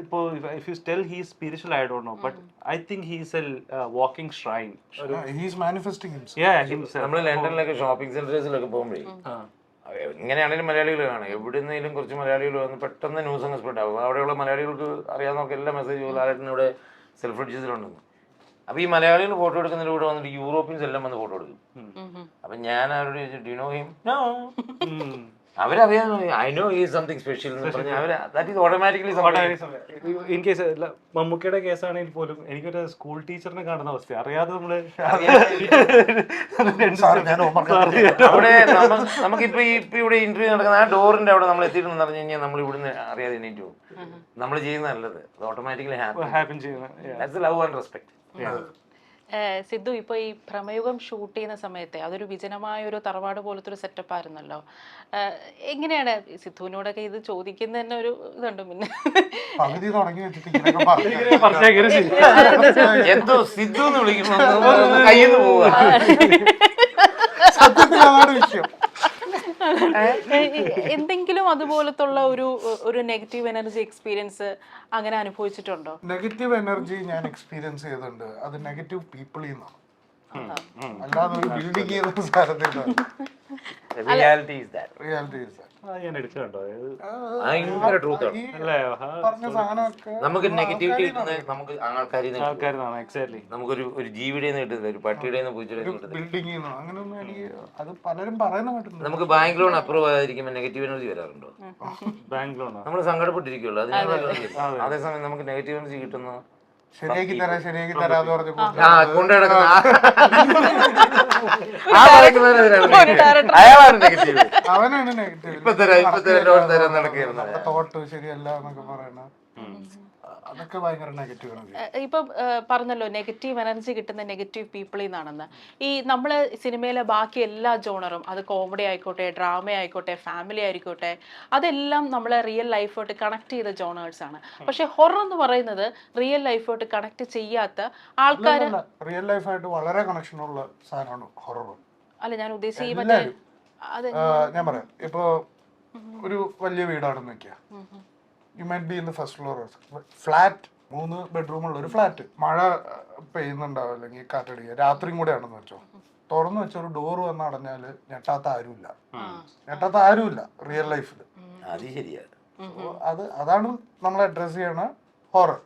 ഇപ്പോ if you tell he is spiritual, I don't know, but I think he is A walking shrine. He is manifesting himself. നമ്മൾ ലണ്ടനിലൊക്കെ ഷോപ്പിംഗ് സെന്റേഴ്സിലൊക്കെ പോകുമ്പോഴേ എങ്ങനെയാണെങ്കിലും മലയാളികൾ കാണും. എവിടുന്നേലും കുറച്ച് മലയാളികൾ വന്ന് പെട്ടെന്ന് ന്യൂസ് അങ്ങ് സ്പ്രെഡ് ആകും. അവിടെയുള്ള മലയാളികൾക്ക് അറിയാവുന്നവർക്ക് എല്ലാ മെസ്സേജും ലാലേട്ടൻ ഇവിടെ സെൽഫ് ഡിജിസിലുണ്ടെന്ന്. അപ്പൊ ഈ മലയാളികൾ ഫോട്ടോ എടുക്കുന്നതിന്റെ കൂടെ വന്നിട്ട് യൂറോപ്യൻസ് എല്ലാം വന്ന് ഫോട്ടോ എടുക്കും. അപ്പൊ ഞാൻ അവരോട് ചോദിച്ചു, do you know him? No. അവരറിയാം, I know he is something special എന്ന് പറഞ്ഞാൽ അവര് that is automatically. In case മമ്മൂക്കയുടെ കേസാണെങ്കിൽ പോലും എനിക്കൊരു സ്കൂൾ ടീച്ചറിനെ കാണുന്ന അവസ്ഥ അറിയാതെ നമ്മള് അവിടെ നമുക്കിപ്പോ ഇവിടെ ഇന്റർവ്യൂ നടക്കുന്ന ആ ഡോറിന്റെ അവിടെ നമ്മൾ എത്തിയിട്ടുണ്ടെന്ന് പറഞ്ഞു കഴിഞ്ഞാൽ നമ്മൾ ഇവിടുന്ന് അറിയാതെ എണീറ്റ് പോകും. നമ്മൾ ചെയ്യുന്ന നല്ലത് അത് ഓട്ടോമാറ്റിക്കലി ഹാപ്പൻ ചെയ്യുന്ന ലവ് ആൻഡ് റെസ്പെക്ട്. സിദ്ധു, ഇപ്പോൾ ഈ ഭ്രമയുഗം ഷൂട്ട് ചെയ്യുന്ന സമയത്തെ അതൊരു വിജനമായ ഒരു തറവാട് പോലത്തെ ഒരു സെറ്റപ്പ് ആയിരുന്നല്ലോ. എങ്ങനെയാണ് സിദ്ധുവിനോടൊക്കെ ഇത് ചോദിക്കുന്ന തന്നെ ഒരു ഇതുണ്ട്. പിന്നെ പകുതി തുടങ്ങി വെച്ചിട്ട് എന്തോ സിദ്ധു എന്ന് വിളിക്കുമ്പോൾ കയ്യിൽ നിന്ന് പോവുക. സത്യത്തിലാണ് വിഷയം. എന്തെങ്കിലും അതുപോലത്തുള്ള ഒരു നെഗറ്റീവ് എനർജി എക്സ്പീരിയൻസ് അങ്ങനെ അനുഭവിച്ചിട്ടുണ്ടോ? നെഗറ്റീവ് എനർജി ഞാൻ എക്സ്പീരിയൻസ് ചെയ്തിട്ടുണ്ട്. അത് നെഗറ്റീവ് പീപ്പിളിൽ നിന്നാണ്, അല്ലാതെ ഒരു ബിൽഡിംഗ് ചെയ്യുന്ന സ്ഥലത്തിൽ. Reality is that. Reality is that. ഞാൻ എടുക്കണ്ടോ ഭയങ്കര ട്രൂത്ത് ആണ്. പറഞ്ഞ സാധനമൊക്കെ നമുക്ക് നെഗറ്റിവിറ്റി കിട്ടുന്നത് നമുക്ക് ആൾക്കാരിൽ ആൾക്കാരാണ്. എക്സാക്ട്ലി. നമുക്കൊരു ജിയുടെ കിട്ടുന്നത്, ഒരു പട്ടിയുടെ പൂച്ചയുടെ കിട്ടുന്നത്. ബിൽഡിംഗ് ചെയ്യുന്നു അങ്ങനെയൊന്നും എനിക്ക് അത് പലരും പറയുന്ന കേട്ടിട്ടുണ്ട്. നമുക്ക് ബാങ്ക് ലോൺ അപ്രൂവ് ആയിരിക്കുമ്പോൾ നെഗറ്റീവ് എനർജി വരാറുണ്ടോ? ബാങ്ക് ലോണോ? നമ്മൾ സങ്കടപ്പെട്ടിരിക്കുമല്ലോ. അതേസമയം നമുക്ക് നെഗറ്റീവ് എനർജി കിട്ടുന്ന ശരിയാക്കി തരാന്ന് പറഞ്ഞു കൊണ്ടുനടക്കുന്ന അയാളാണ് നെഗറ്റീവ്. അവനാണ് നെഗറ്റീവ്. ഇപ്പൊ തരാം ലോൺ തരാൻ നടക്കുകയാണ്. തോട്ട് ശരിയല്ല എന്നൊക്കെ പറയണ അതൊക്കെ ഭയങ്കര നെഗറ്റീവ് എനർജി. ഇപ്പൊ പറഞ്ഞല്ലോ നെഗറ്റീവ് എനർജി കിട്ടുന്ന നെഗറ്റീവ് പീപ്പിളിൽ നിന്നാണെന്ന്. ഈ നമ്മള് സിനിമയിലെ ബാക്കി എല്ലാ ജോണറും, അത് കോമഡി ആയിക്കോട്ടെ, ഡ്രാമ ആയിക്കോട്ടെ, ഫാമിലി ആയിക്കോട്ടെ, അതെല്ലാം നമ്മളെ റിയൽ ലൈഫായിട്ട് കണക്ട് ചെയ്ത ജോണേഴ്സ് ആണ്. പക്ഷെ ഹൊറർ എന്ന് പറയുന്നത് റിയൽ ലൈഫായിട്ട് കണക്ട് ചെയ്യാത്ത ആൾക്കാർ. റിയൽ ലൈഫായിട്ട് വളരെ കണക്ഷൻ ഉള്ള സാധനമാണ് ഹൊറർ. അല്ല, ഞാൻ ഉദ്ദേശിച്ച മറ്റേ അത് ഞാൻ പറയാം. ഇപ്പൊ ഒരു വലിയ വീടാണെന്ന് വെക്കുക. You might be in the first floor. Flat, 3 ബെഡ്റൂമുള്ള ഒരു ഫ്ലാറ്റ്. മഴ പെയ്യുന്നുണ്ടാവും, അല്ലെങ്കിൽ കാറ്റടിക്കുക, രാത്രിയും കൂടെ ആണെന്ന് വെച്ചോ. തുറന്നു വെച്ച ഒരു ഡോറ് വന്ന് അടഞ്ഞാല് ഞെട്ടാത്ത ആരുമില്ല റിയൽ ലൈഫിൽ. അത് ശരിയാണ്. അതാണ് നമ്മൾ അഡ്രസ് ചെയ്യണ ഹൊറർ.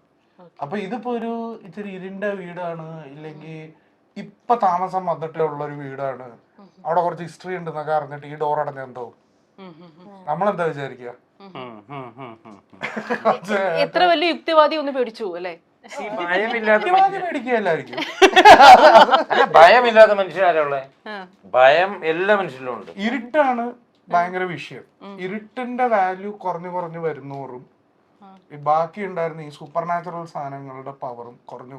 അപ്പൊ ഇതിപ്പോ ഒരു ഇച്ചിരി ഇരുണ്ട വീടാണ്, ഇല്ലെങ്കിൽ ഇപ്പൊ താമസം വന്നിട്ടേ ഉള്ള ഒരു വീടാണ്, അവിടെ കുറച്ച് ഹിസ്റ്ററി ഉണ്ടെന്നൊക്കെ അറിഞ്ഞിട്ട് ഈ ഡോർ അടഞ്ഞ എന്തോ നമ്മളെന്താ വിചാരിക്കുക? എത്ര വലിയ യുക്തിവാദി ഒന്ന് പേടിച്ചു അല്ലേ? പേടിക്കുകയല്ലായിരിക്കും. ഭയമില്ലാത്ത മനുഷ്യരാരുള്ളേ? ഭയം എല്ലാ മനുഷ്യരിലും ഉണ്ട്. ഇരുട്ടാണ് ഭയങ്കര വിഷയം. ഇരുട്ടിന്റെ വാല്യൂ കുറഞ്ഞു വരുന്നോറും ഈ ബാക്കി ഉണ്ടായിരുന്ന ഈ സൂപ്പർ നാച്ചുറൽ സാധനങ്ങളുടെ പവറും കുറഞ്ഞു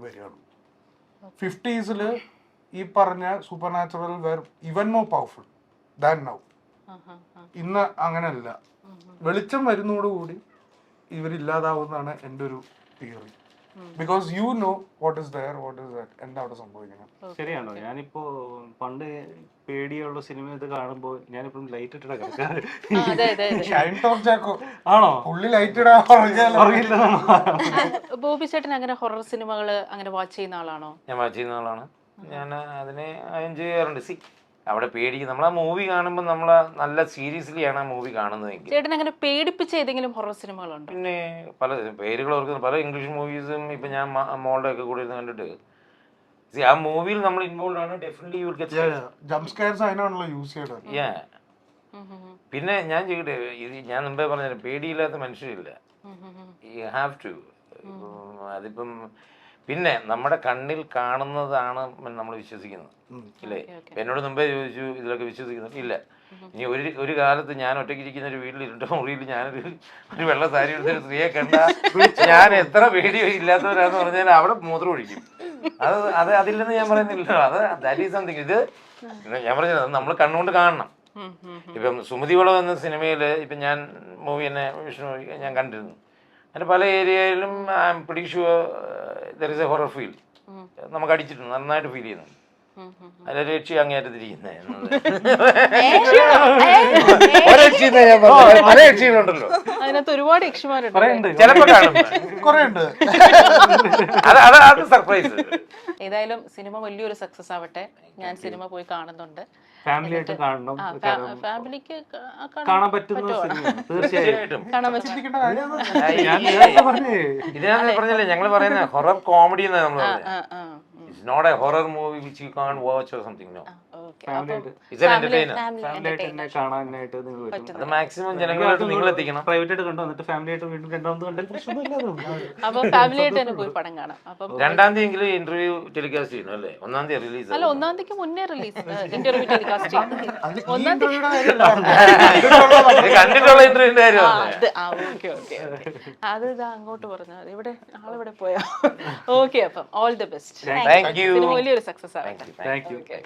വരികയാണ്. 50s ഈ പറഞ്ഞ super natural where even more powerful than now. ഇന്ന് അങ്ങനെയല്ല. വെളിച്ചം വരുന്നതോടുകൂടി ഇവരില്ലാതാവുന്നതാണ് എൻ്റെ ഒരു തിയറി. Because you know what is there, what is that, എന്താ അവിടെ സംഭവിക്കുന്നത്. ശരിയാണോ? ഞാനിപ്പോ പണ്ട് പേടിയുള്ള സിനിമ ഇത് കാണുമ്പോ ഞാനിപ്പോ ലൈറ്റ് ഇട്ടിട്ടാ കിടക്കാറ്. ഷൈൻ ടോം ചാക്കോ ആണോ? പുള്ളി ലൈറ്റ് ഇടാൻ അറിയില്ല. ബോബി ചേട്ടൻ അങ്ങനെ ഹൊറർ സിനിമകൾ അങ്ങനെ വാച്ച് ചെയ്യുന്ന ആളാണോ? ഞാൻ വാച്ച് ചെയ്യുന്ന ആളാണ്. ഞാൻ അതിനെ എൻജോയ് ചെയ്യാറുണ്ട്. സി, അവിടെ പേടിക്കും. നമ്മൾ ആ മൂവി കാണുമ്പോൾ നമ്മൾ നല്ല സീരിയസ്ലി ആണ് ആ മൂവി കാണുന്നതെങ്കിൽ. ചേട്ടൻ അങ്ങനെ പേടിപ്പിച്ച ഏതെങ്കിലും ഹൊറർ സിനിമകളുണ്ടോ? പിന്നെ പല പേരുകൾ ഓർക്കുന്ന പല ഇംഗ്ലീഷ് മൂവീസും ഇപ്പൊ ഞാൻ മോളുടെ ഒക്കെ കൂടെ ഇരുന്ന് കണ്ടിട്ട് ആ മൂവിയിൽ നമ്മൾ ഇൻവോൾവ് ആണ്. Definitely you will get jump scares അതിനാണല്ലോ യൂസ് ചെയ്തത്. പിന്നെ ഞാൻ ചെയ്യട്ടെ, ഇത് ഞാൻ മുമ്പേ പറഞ്ഞ പേടിയില്ലാത്ത മനുഷ്യരില്ല. You have to. അതിപ്പം പിന്നെ നമ്മുടെ കണ്ണിൽ കാണുന്നതാണ് നമ്മൾ വിശ്വസിക്കുന്നത്, ഇല്ലേ? എന്നോട് മുമ്പേ ചോദിച്ചു ഇതിലൊക്കെ വിശ്വസിക്കുന്നു. ഇല്ല. ഇനി ഒരു കാലത്ത് ഞാൻ ഒറ്റയ്ക്ക് ഇരിക്കുന്ന ഒരു വീട്ടിൽ ഇരുണ്ട മുറിയിൽ ഞാനൊരു വെള്ള സാരി എടുത്തൊരു സ്ത്രീയെ കണ്ട ഞാൻ എത്ര പേടിയോ ഇല്ലാത്തവരാന്ന് പറഞ്ഞാൽ അവിടെ മൂത്രം ഒഴിക്കും. അത് അതില്ലെന്ന് ഞാൻ പറയുന്നില്ല. അത് ദാറ്റ് ഈസ് സംതിങ്. ഇത് ഞാൻ പറഞ്ഞത് നമ്മൾ കണ്ണുകൊണ്ട് കാണണം. ഇപ്പം സുമതി വളം എന്ന സിനിമയിൽ ഇപ്പം ഞാൻ മൂവി തന്നെ വിഷ്ണു ഞാൻ കണ്ടിരുന്നു. അതിൻ്റെ പല ഏരിയയിലും I'm pretty sure there is a horror feel. നമുക്ക് അടിച്ചിട്ടുണ്ട്, നന്നായിട്ട് ഫീൽ ചെയ്യുന്നുണ്ട്. അതിലെ രക്ഷി അങ്ങേറ്റത്തിരിക്കുന്നത് പല രക്ഷികളുണ്ടല്ലോ. അതിനകത്ത് ഒരുപാട് യക്ഷിമാരുണ്ട് കുറേ ഉണ്ട്. ചിലപ്പോ കാണും. കുറെ ഉണ്ട്. അത് സർപ്രൈസ്. ഏതായാലും സിനിമ വലിയൊരു സക്സസ് ആവട്ടെ. ഞാൻ സിനിമ പോയി കാണുന്നുണ്ട്. ഫാമിലി ആയിട്ട് കാണണം. ഫാമിലിക്ക് കാണാൻ പറ്റുന്ന സിനിമയാണ് തീർച്ചയായിട്ടും. കാണാൻ പറ്റും. ചിന്തിക്കേണ്ട കാര്യം ഞാൻ നേരത്തെ പറഞ്ഞേ ഇതിനകത്ത് പറഞ്ഞല്ലേ ഞങ്ങൾ പറയുന്ന ഹൊറർ കോമഡി എന്നാണ് നമ്മൾ പറയുന്നത്. It's not a horror movie which you can't watch or something. No, family ആയിട്ട് ഇറ്റ്സ് ആൻ എന്റർടൈനർ. ഫാമിലി ആയിട്ട് തന്നെ കാണാനായിട്ട് നിങ്ങൾ പറ്റും. അത് മാക്സിമം ജനങ്ങളിലേക്ക് നിങ്ങൾ എത്തിക്കണം. പ്രൈവറ്റ് ആയിട്ട് കണ്ടു എന്നിട്ട് ഫാമിലി ആയിട്ട് വീണ്ടും രണ്ടാമത് കണ്ടാൽ പ്രശ്നമൊന്നുമില്ല. അപ്പൊ ഫാമിലി ആയിട്ട് തന്നെ പോയി പടം കാണാം. അപ്പം 2-ാം തീയതി എങ്കിലും ഇന്റർവ്യൂ ടെലികാസ്റ്റ് ചെയ്യണം അല്ലേ? 1-ാം തീയതി റിലീസ്. അല്ല, 1-ാം തീയതിക്ക് മുന്നേ റിലീസ് ഇന്റർവ്യൂ ടെലികാസ്റ്റ് ചെയ്യും. കണ്ടിട്ടുള്ള ഇന്റർവ്യൂന്റെ കാര്യം ഓക്കെ അത് ഇതാ അങ്ങോട്ട് പറഞ്ഞാൽ ഇവിടെ ആളിവിടെ പോയാ. ഓക്കെ, അപ്പം all the best. Thank you. വലിയൊരു സക്സസ് ആവട്ടെ. Thank you. ഓക്കെ.